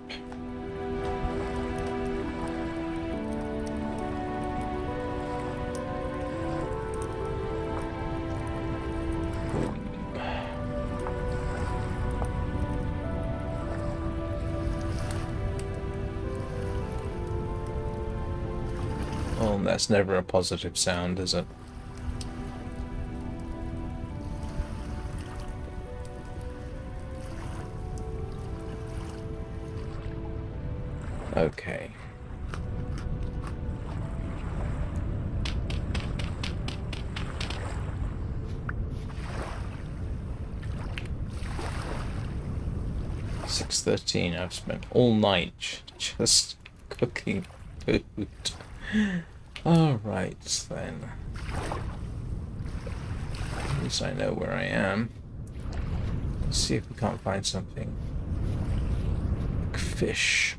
Oh, that's never a positive sound, is it? Okay. $6:13. I've spent all night just cooking food. Alright then. At least I know where I am. Let's see if we can't find something. Fish.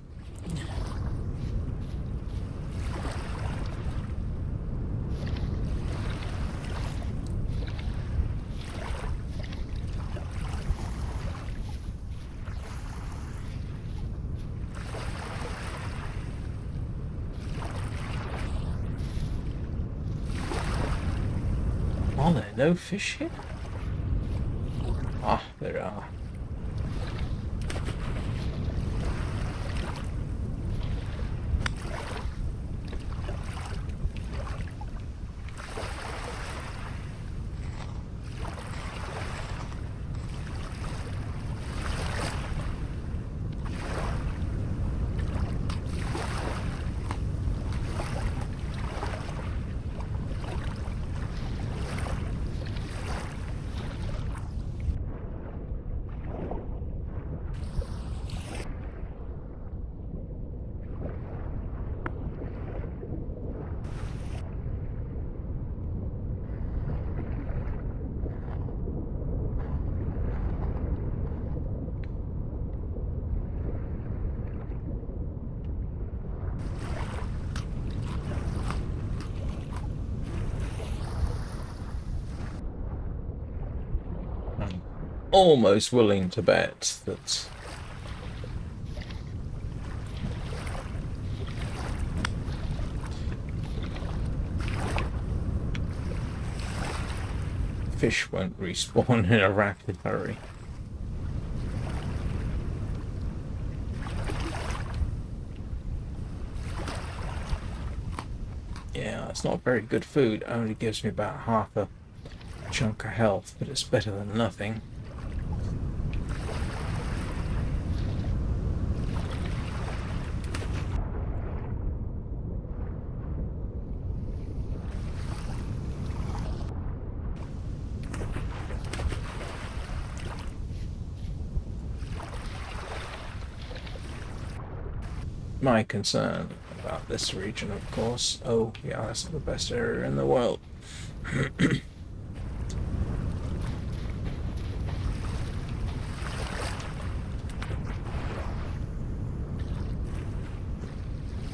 Are there no fish here? Ah, there are. I'm almost willing to bet that fish won't respawn in a rapid hurry. Yeah, it's not very good food. It only gives me about half a chunk of health, but it's better than nothing. My concern about this region, of course. Oh, yeah, that's the best area in the world.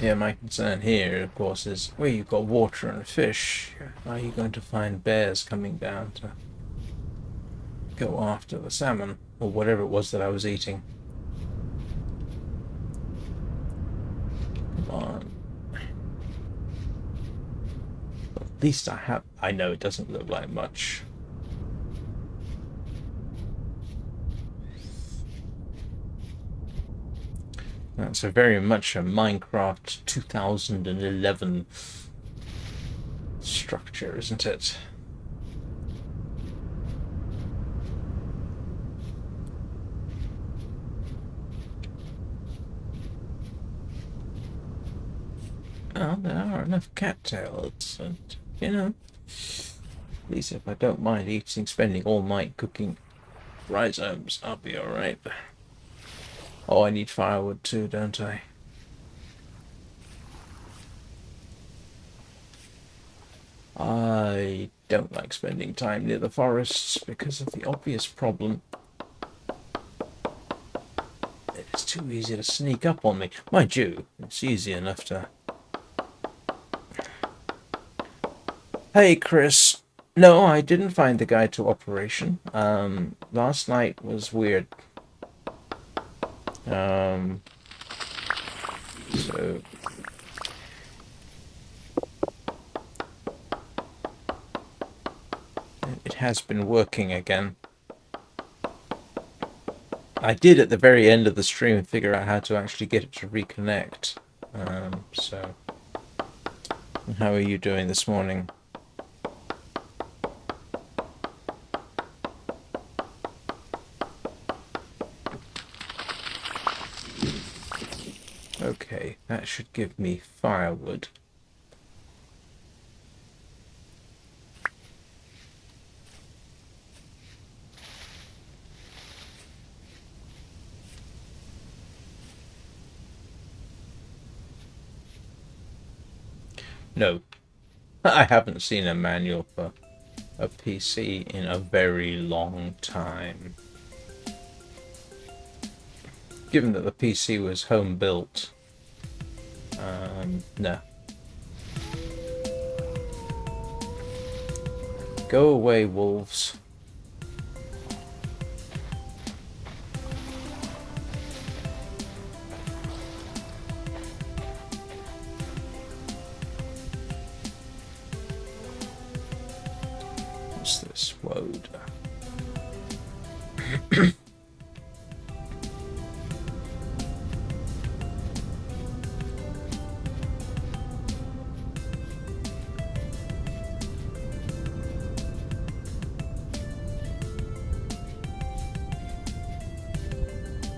Yeah, my concern here, of course, is where you've got water and fish. Are you going to find bears coming down to go after the salmon or whatever it was that I was eating? Come on. At least I know it doesn't look like much. That's a very much a Minecraft 2011 structure, isn't it? Well, there are enough cattails, and you know, at least if I don't mind spending all night cooking rhizomes, I'll be alright. Oh, I need firewood too, don't I? I don't like spending time near the forests because of the obvious problem It's too easy to sneak up on me. Mind you, it's easy enough to... Hey, Chris. No, I didn't find the guide to operation. Last night was weird. So... It has been working again. I did at the very end of the stream figure out how to actually get it to reconnect. So, how are you doing this morning? Okay, that should give me firewood. No, I haven't seen a manual for a PC in a very long time. Given that the PC was home built, no. Go away, wolves. What's this? Woad.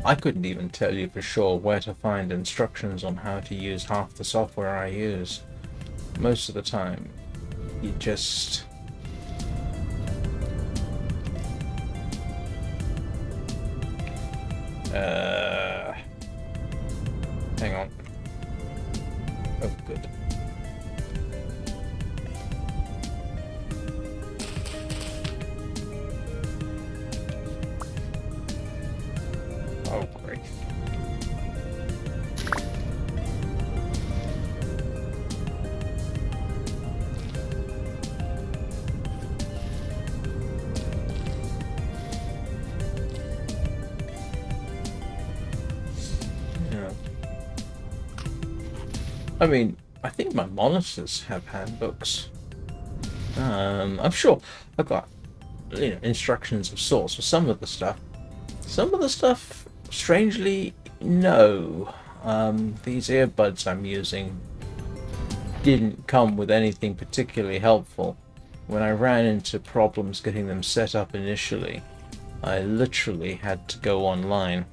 I couldn't even tell you for sure where to find instructions on how to use half the software I use. Most of the time, you just... hang on. Oh, good. Oh, great. Yeah. I mean, I think my monitors have handbooks. I'm sure I've got, instructions of sorts for some of the stuff. Some of the stuff, strangely, no. These earbuds I'm using didn't come with anything particularly helpful. When I ran into problems getting them set up initially, I literally had to go online.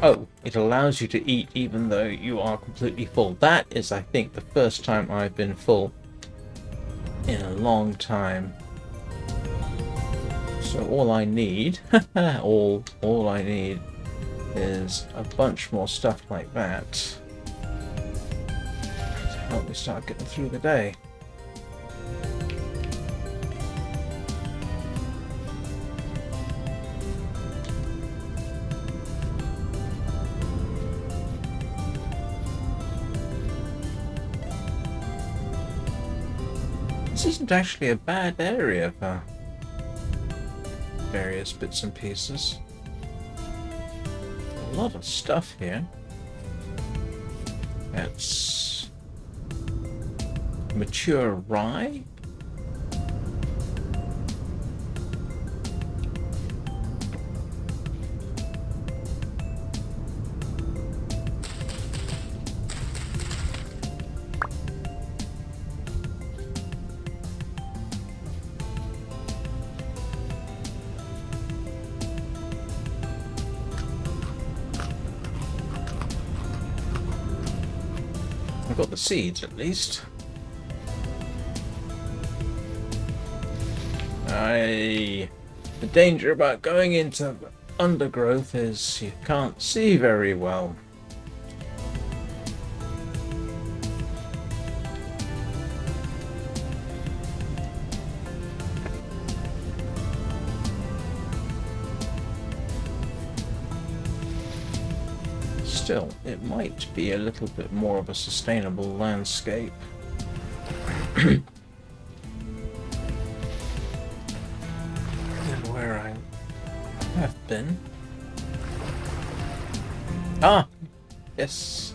Oh, it allows you to eat even though you are completely full. That is, I think, the first time I've been full in a long time. So all I need, all I need is a bunch more stuff like that to help me start getting through the day. This isn't actually a bad area for various bits and pieces. A lot of stuff here. That's mature rye. I've got the seeds at least. The danger about going into undergrowth is you can't see very well. Still, it might be a little bit more of a sustainable landscape. Than where I have been. Ah! Yes.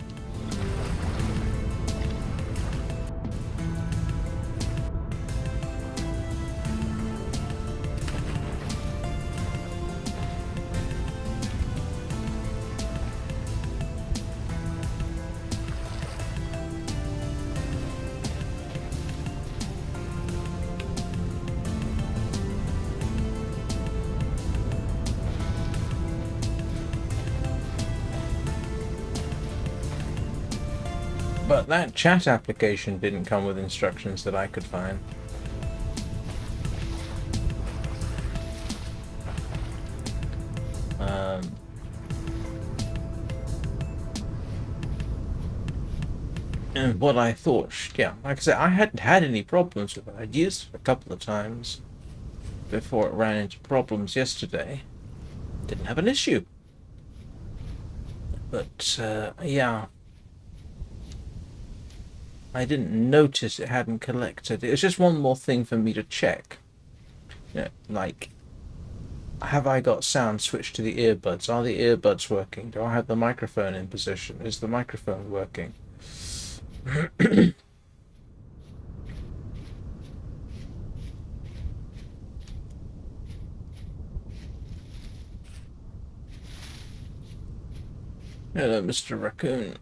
But that chat application didn't come with instructions that I could find. And what I thought, yeah, like I said, I hadn't had any problems with it. I'd used it a couple of times before it ran into problems yesterday. Didn't have an issue. But, yeah. I didn't notice it hadn't collected. It was just one more thing for me to check. You know, like, have I got sound switched to the earbuds? Are the earbuds working? Do I have the microphone in position? Is the microphone working? Hello, Mr. Raccoon.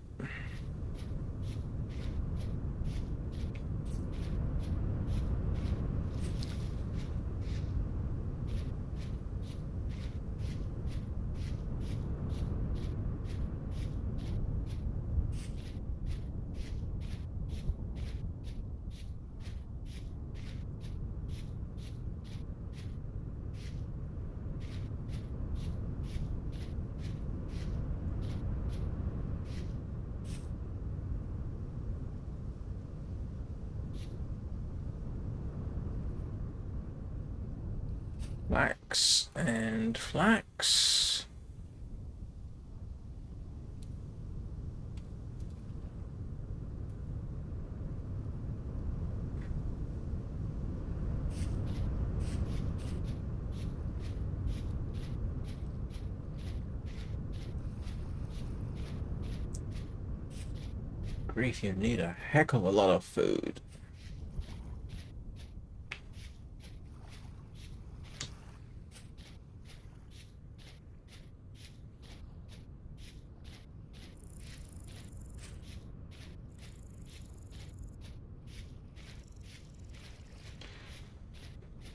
Flax and flax. Grief, you need a heck of a lot of food.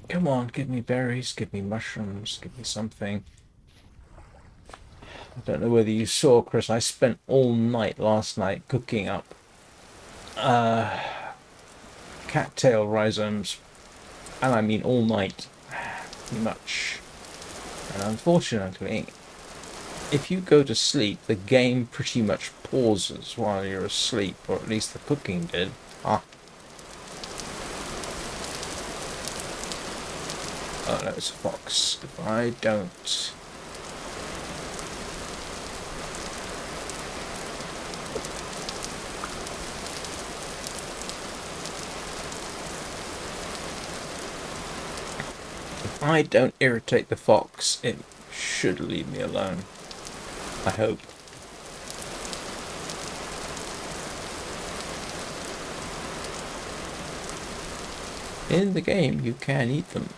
Come on, give me berries, give me mushrooms, give me something. I don't know whether you saw, Chris, I spent all night last night cooking up cattail rhizomes. And I mean all night, pretty much. And unfortunately, if you go to sleep, the game pretty much pauses while you're asleep, or at least the cooking did. Ah. Oh no, it's a fox. If I don't... If I don't irritate the fox, it should leave me alone. I hope. In the game, you can eat them.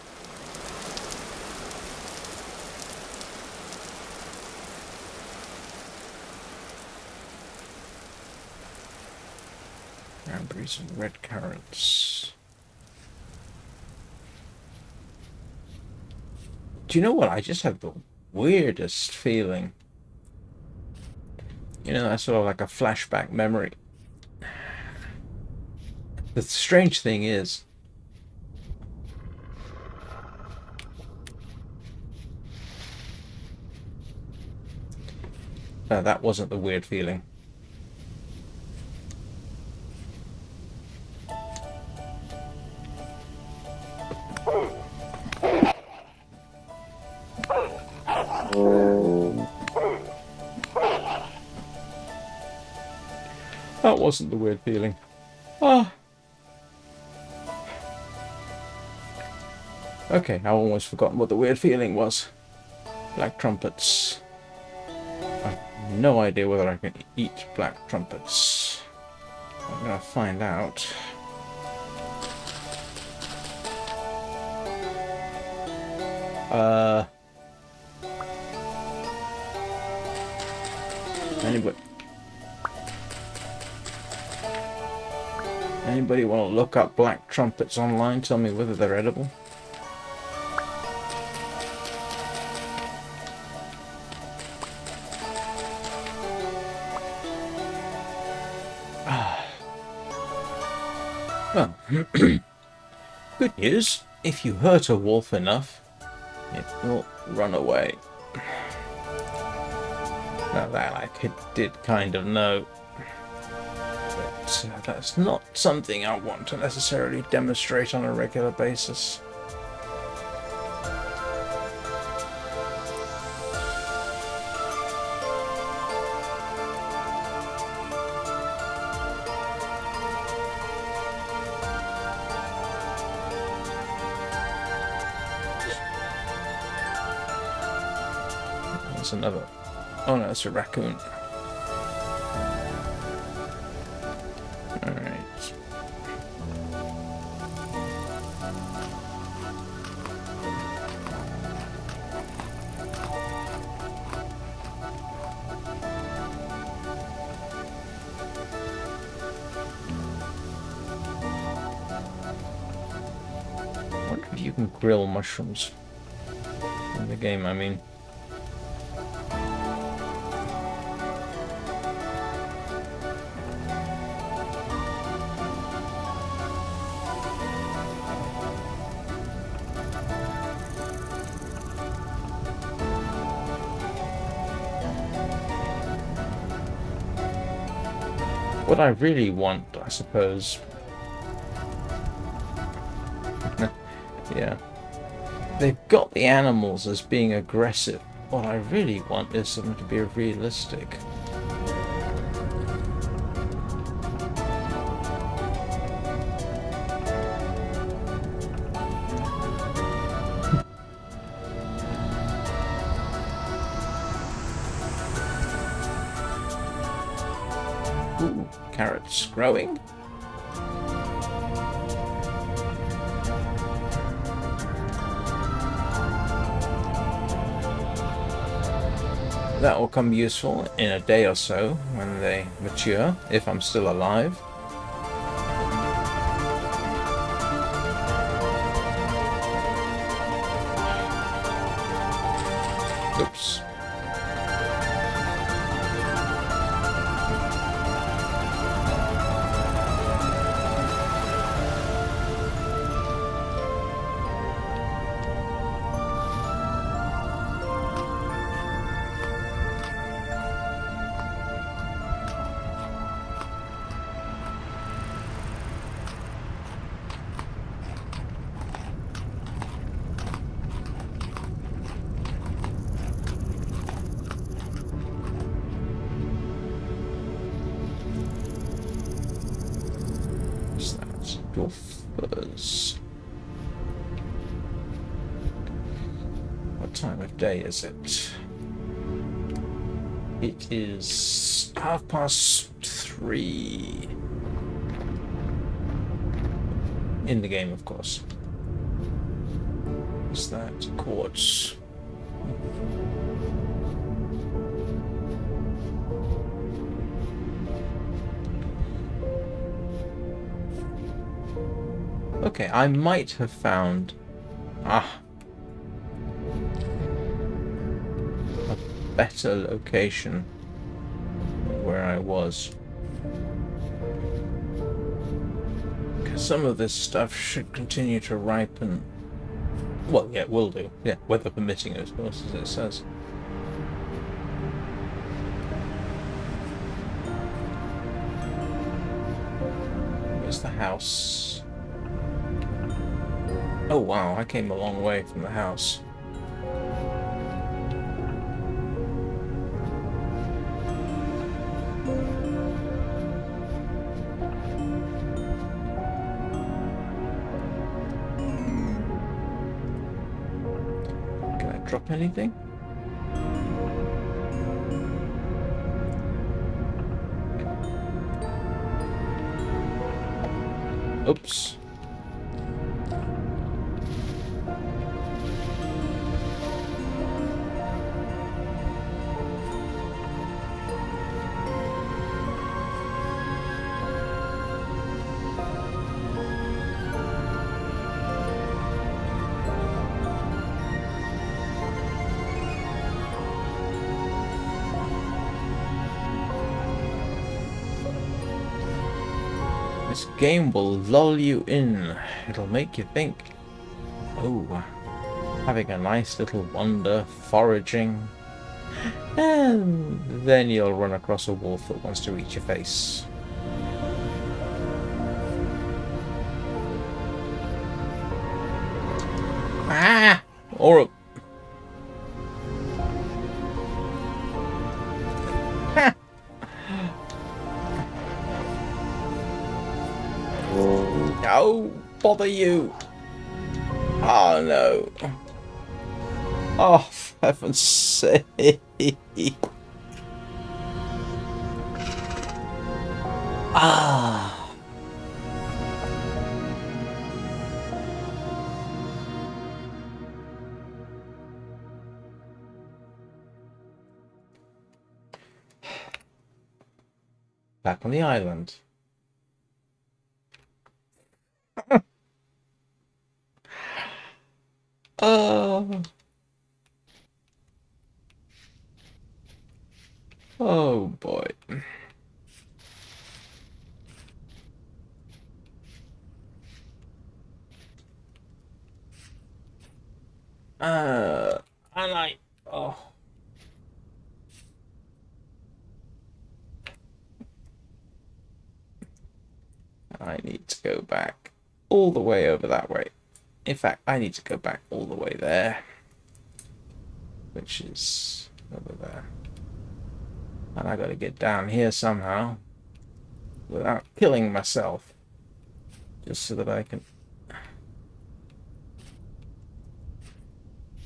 Cranberries and red carrots. Do you know what? I just have the weirdest feeling. You know, that's sort of like a flashback memory. The strange thing is, No, that wasn't the weird feeling. That wasn't the weird feeling. Ah. Okay, I almost forgotten what the weird feeling was. Black trumpets. I have no idea whether I can eat black trumpets. I'm gonna find out. Anybody want to look up black trumpets online? Tell me whether they're edible. Well, good news. If you hurt a wolf enough, it will run away. Now that I did kind of know. But that's not something I want to necessarily demonstrate on a regular basis. There's another. Oh no, it's a raccoon. Alright. I wonder if you can grill mushrooms in the game, I mean. What I really want, I suppose. Yeah. They've got the animals as being aggressive. What I really want is them to be realistic. Ooh, carrots growing. That will come useful in a day or so when they mature, if I'm still alive. Oops. Your furs. What time of day is it? It is 3:30. In the game, of course. Is that quartz? Okay, I might have found a better location where I was. Because some of this stuff should continue to ripen. Well, yeah, it will do. Yeah, weather permitting, of course, as it says. Where's the house? Oh wow, I came a long way from the house. Can I drop anything? Oops. This game will lull you in. It'll make you think. Oh, having a nice little wander, foraging. And then you'll run across a wolf that wants to eat your face. Ah! Or no, bother you. Oh no. Oh, for heaven's sake. Ah. Back on the island. Oh. Oh boy. And oh. I need to go back all the way over that way. In fact, I need to go back all the way there, which is over there. And I gotta get down here somehow without killing myself, just so that I can.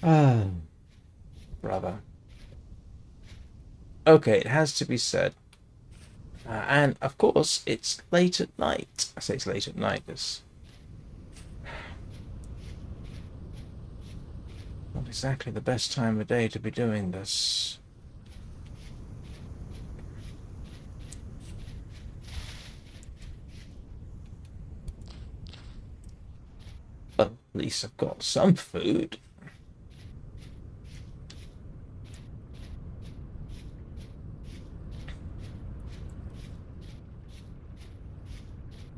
Oh, brother. Okay, it has to be said. And of course, it's late at night. I say it's late at night. It's not exactly the best time of day to be doing this. But at least I've got some food.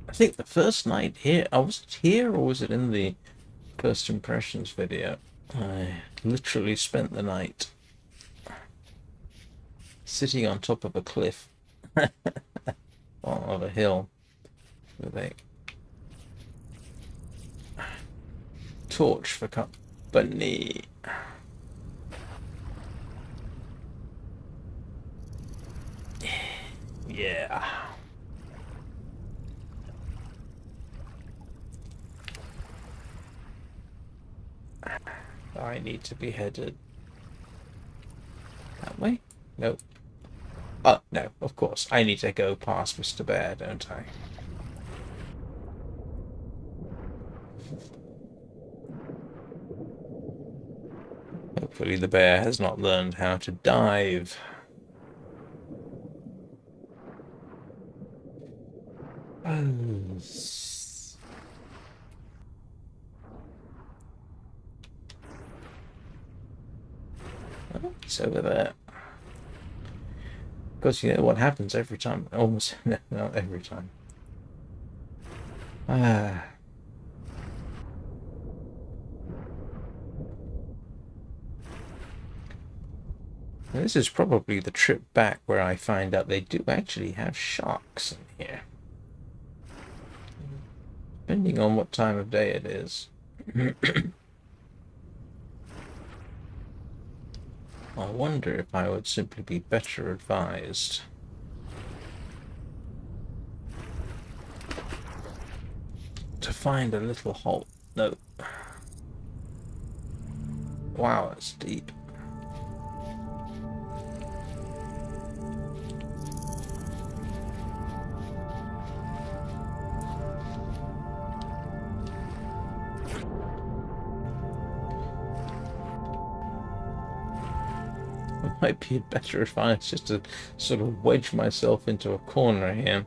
I think the first night here, I was here, or was it in the first impressions video? I literally spent the night sitting on top of a cliff, of a hill, with a torch for company. Yeah. I need to be headed that way? Nope. Oh, no, of course. I need to go past Mr. Bear, don't I? Hopefully the bear has not learned how to dive. Oh. It's over there. Because you know what happens every time. Almost, not every time. Ah. This is probably the trip back where I find out they do actually have sharks in here. depending on what time of day it is. I wonder if I would simply be better advised to find a little hole. No. Wow, that's deep. Might be better advice just to sort of wedge myself into a corner here.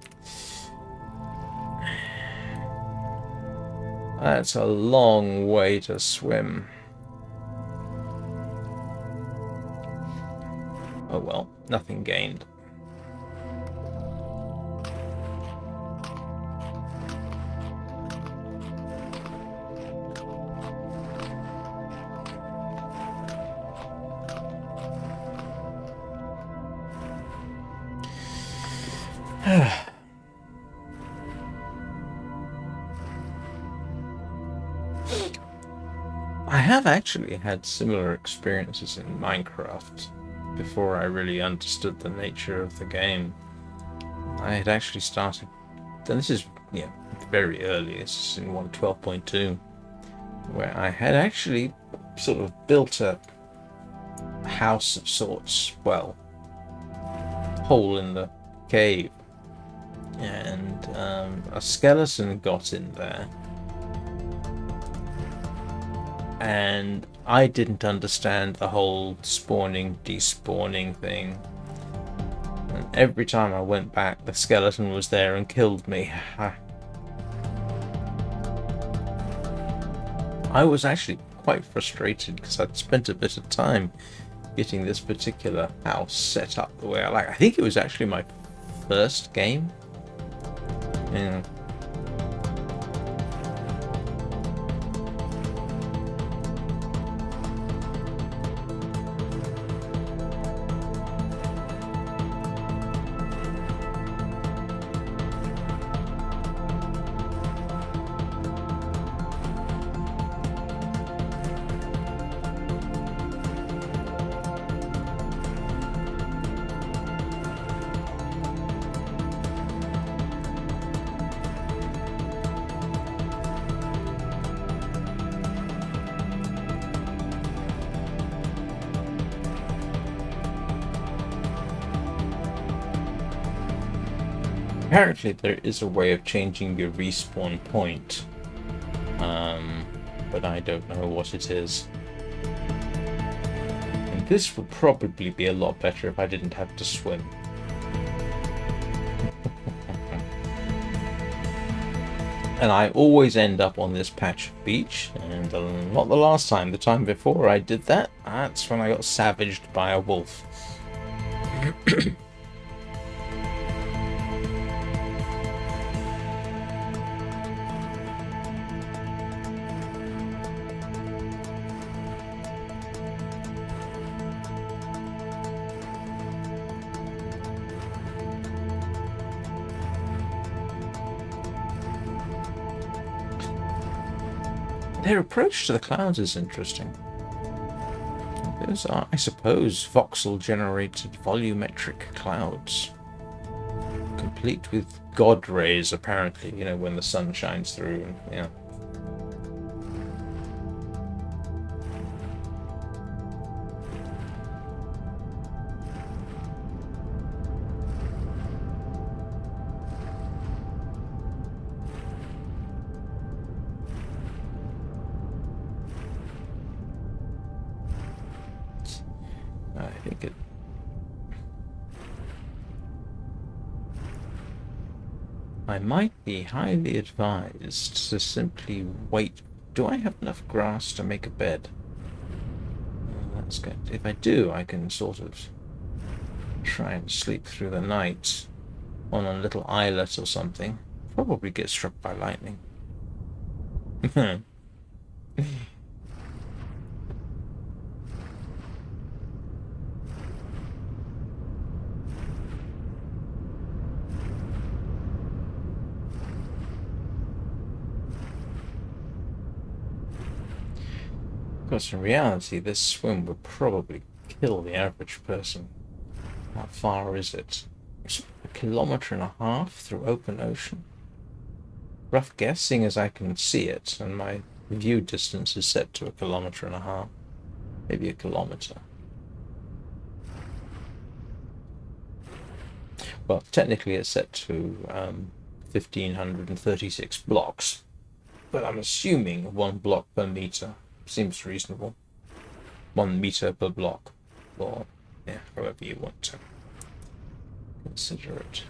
That's a long way to swim. Oh well, nothing gained. I have actually had similar experiences in Minecraft before I really understood the nature of the game. I had actually started, and this is very early, this is in 1.12.2, where I had actually sort of built a house of sorts, well, hole in the cave, and a skeleton got in there. And I didn't understand the whole spawning, despawning thing. And every time I went back, the skeleton was there and killed me. I was actually quite frustrated because I'd spent a bit of time getting this particular house set up the way I like. I think it was actually my first game. Yeah. Apparently there is a way of changing your respawn point, but I don't know what it is. And this would probably be a lot better if I didn't have to swim. And I always end up on this patch of beach, and not the last time, the time before I did that, that's when I got savaged by a wolf. Their approach to the clouds is interesting. Those are, I suppose, voxel-generated volumetric clouds. Complete with God rays, apparently, when the sun shines through. Yeah. I think it... I might be highly advised to simply wait. Do I have enough grass to make a bed? That's good. If I do, I can sort of try and sleep through the night on a little islet or something. Probably get struck by lightning. Of course, in reality, this swim would probably kill the average person. How far is it? It's a kilometre and a half through open ocean. Rough guess, seeing as I can see it, and my view distance is set to a kilometre and a half. Maybe a kilometre. Well, technically it's set to 1,536 blocks, but I'm assuming 1 block per metre seems reasonable. 1 metre per block, or yeah, however you want to consider it.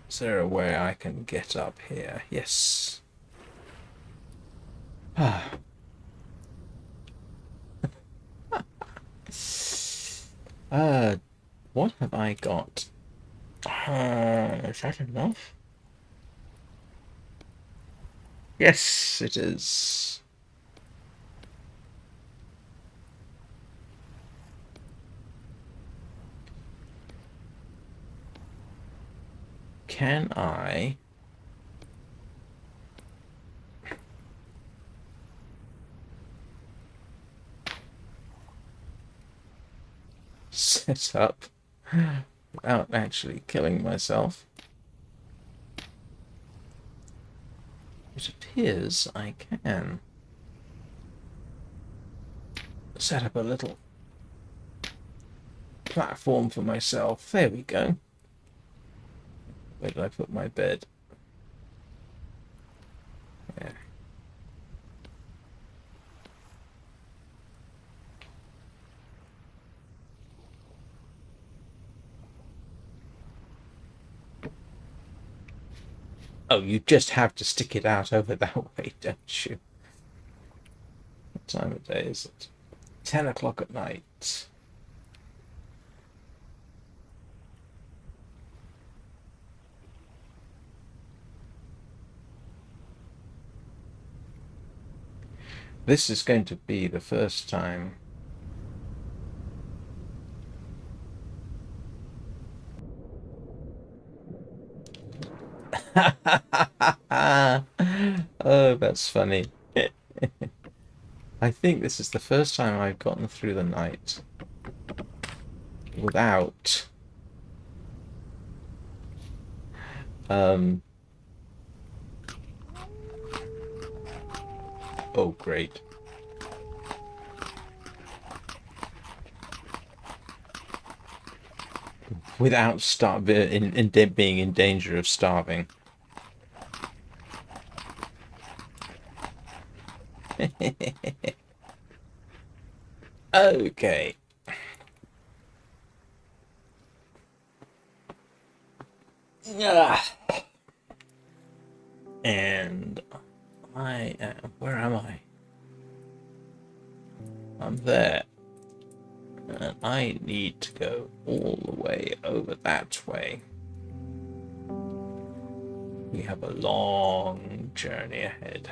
Is there a way I can get up here? Yes. What have I got? Is that enough? Yes, it is. Can I set up without actually killing myself? It appears I can set up a little platform for myself. There we go. Where did I put my bed? Yeah. Oh, you just have to stick it out over that way, don't you? What time of day is it? 10 o'clock at night. This is going to be the first time oh, that's funny. I think this is the first time I've gotten through the night without oh great. Without being in danger of starving. Okay. And I am, where am I? I'm there. And I need to go all the way over that way. We have a long journey ahead.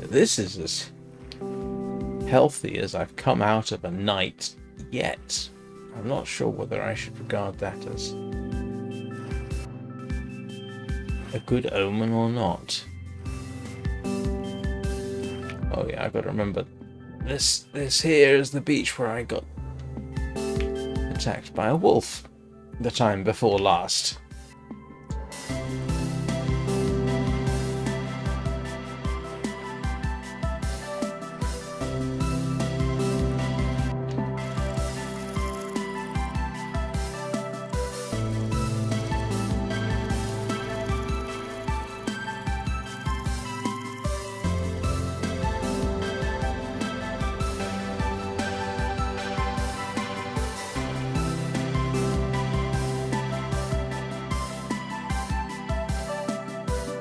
This is as healthy as I've come out of a night yet. I'm not sure whether I should regard that as a good omen or not. Oh yeah, I've got to remember this here is the beach where I got attacked by a wolf the time before last.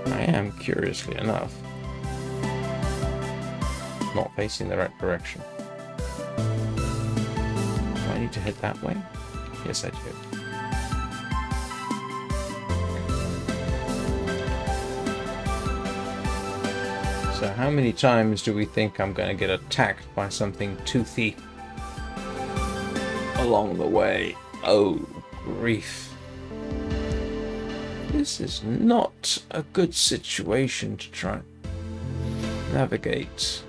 I am, curiously enough. not facing the right direction. Do I need to head that way? Yes, I do. So how many times do we think I'm going to get attacked by something toothy along the way? Oh, grief. This is not a good situation to try and navigate.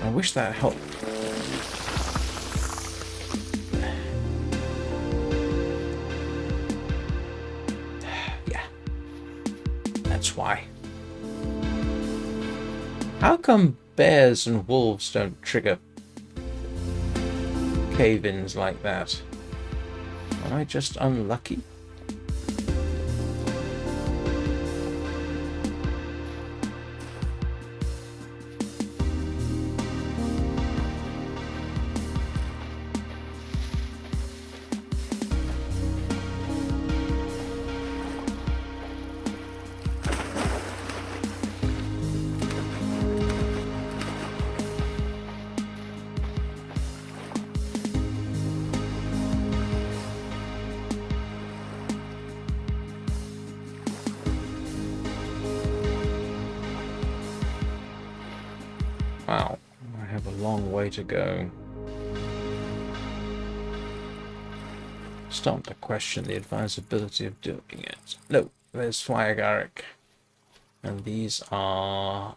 I wish that helped. Yeah. That's why. How come bears and wolves don't trigger cave-ins like that? Am I just unlucky? Wow, I have a long way to go. Start to question the advisability of doing it. No, there's Flag Eric. And these are...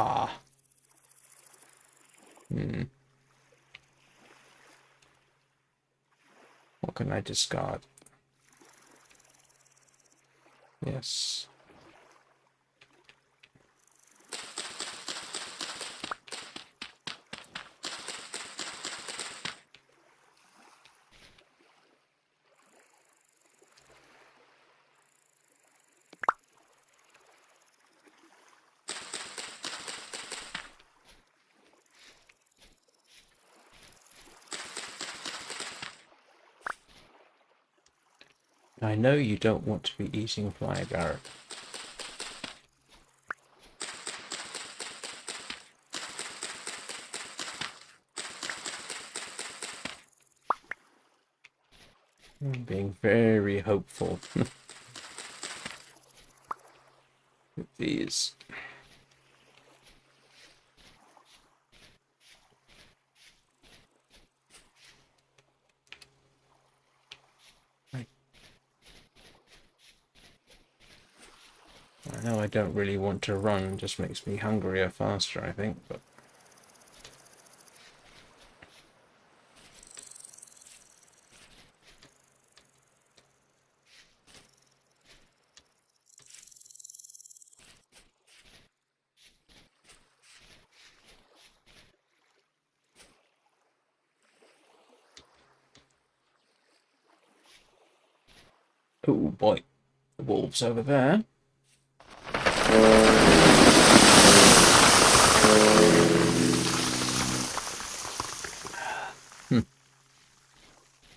What can I discard? Yes. I know you don't want to be eating fly agaric. I'm being very hopeful with these. I know I don't really want to run, it just makes me hungrier faster, I think, but... Oh boy, the wolves over there.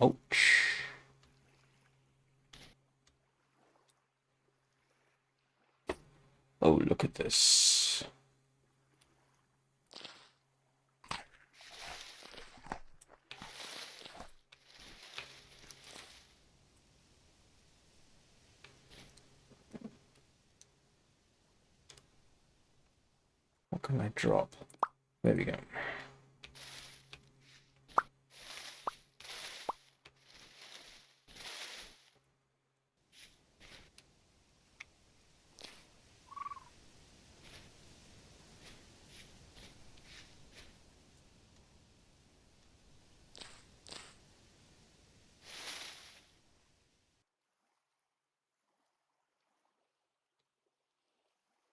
Ouch. Oh, look at this. What can I drop? There we go.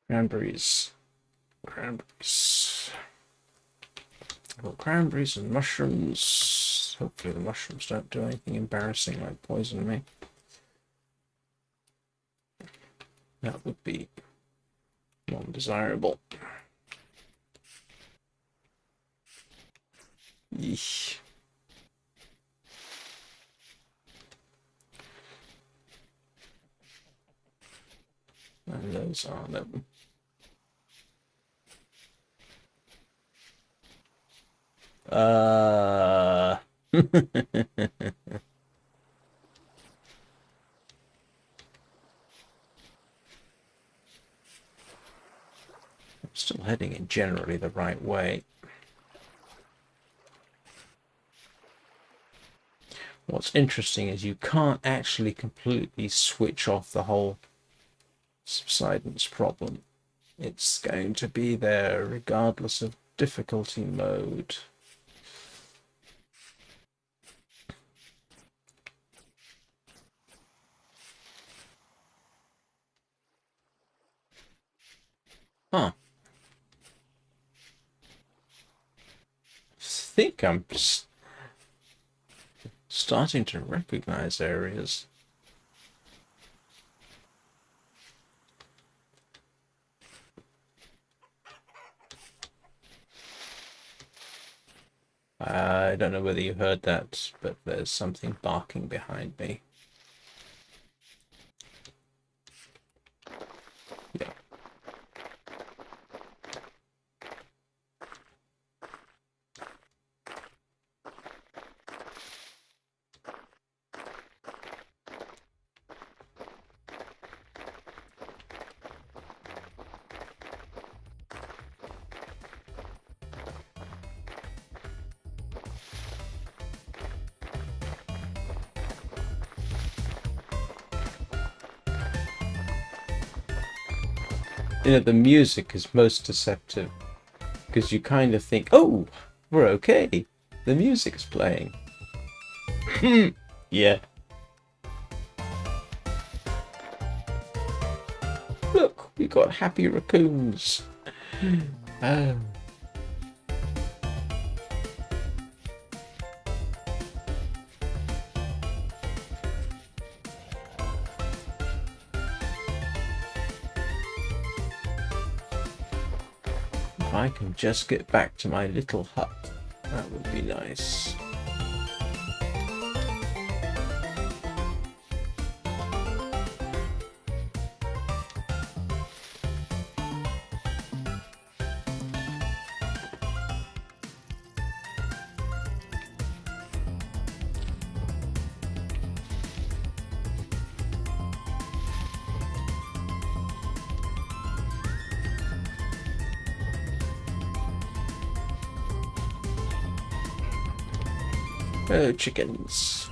Cranberries. Cranberries. I've got cranberries and mushrooms. Hopefully the mushrooms don't do anything embarrassing like poison me. That would be non-desirable. Yeesh. And those are them. I'm still heading in generally the right way. What's interesting is you can't actually completely switch off the whole subsidence problem. It's going to be there regardless of difficulty mode. Huh. I think I'm starting to recognize areas. I don't know whether you heard that, but there's something barking behind me. Yeah. You know, the music is most deceptive because you kind of think, oh, we're okay. The music's playing. Yeah. Look, we got happy raccoons. Oh. If I can just get back to my little hut, that would be nice. Oh, chickens.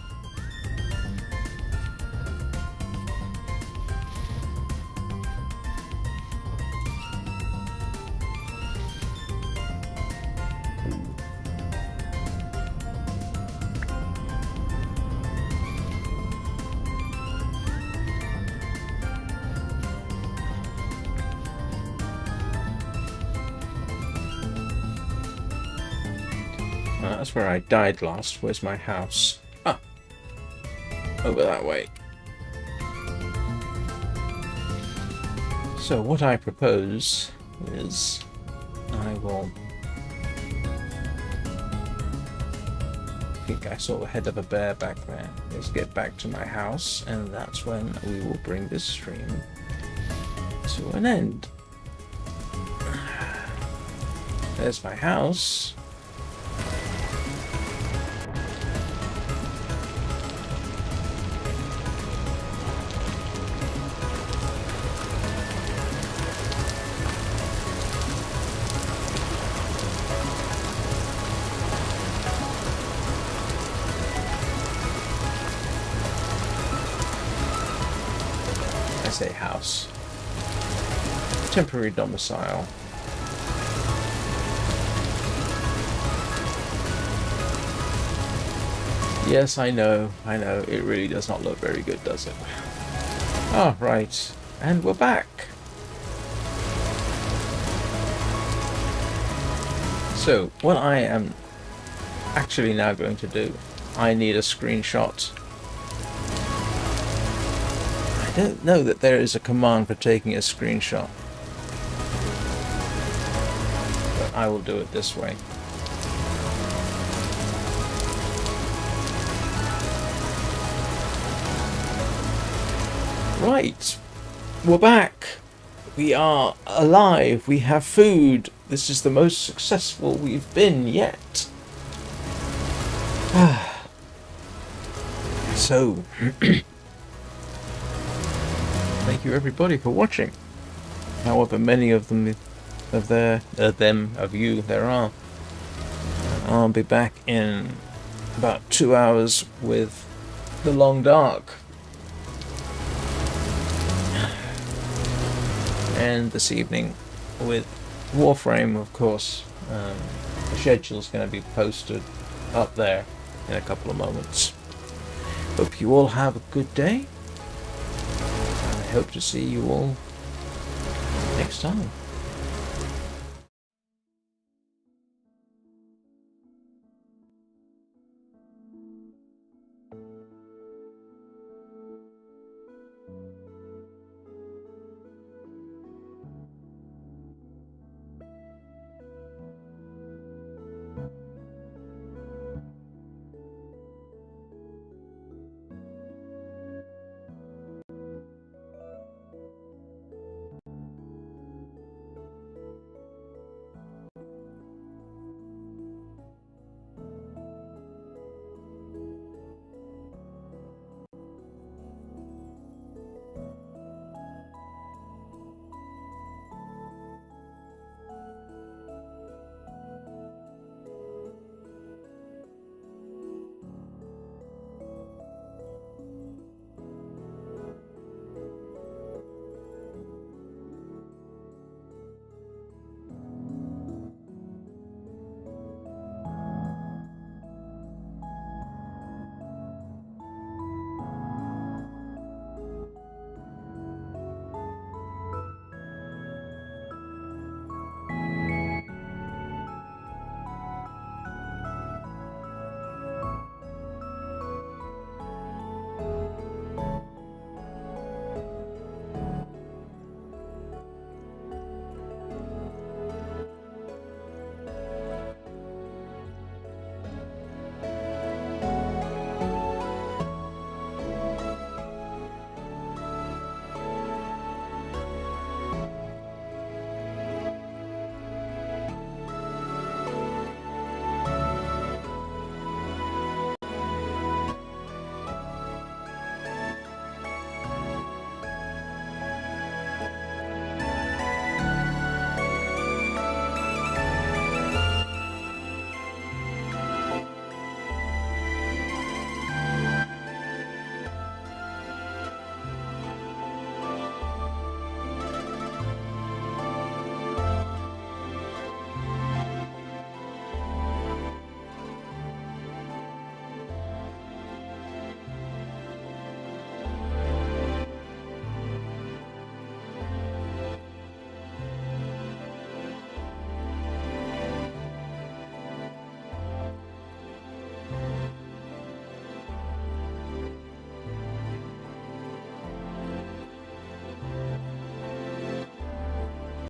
That's where I died last. Where's my house? Ah, over that way. So what I propose is I will... I think I saw the head of a bear back there. Let's get back to my house, and that's when we will bring this stream to an end. There's my house. I say house. Temporary domicile. Yes, I know, it really does not look very good, does it? Ah, right, and we're back. So, what I am actually now going to do, I need a screenshot. I don't know that there is a command for taking a screenshot, but I will do it this way. Right, we're back. We are alive. We have food. This is the most successful we've been yet. So, thank you everybody for watching. However many of them of you there are. I'll be back in about 2 hours with The Long Dark. And this evening with Warframe, of course. The schedule's going to be posted up there in a couple of moments. Hope you all have a good day. I hope to see you all next time.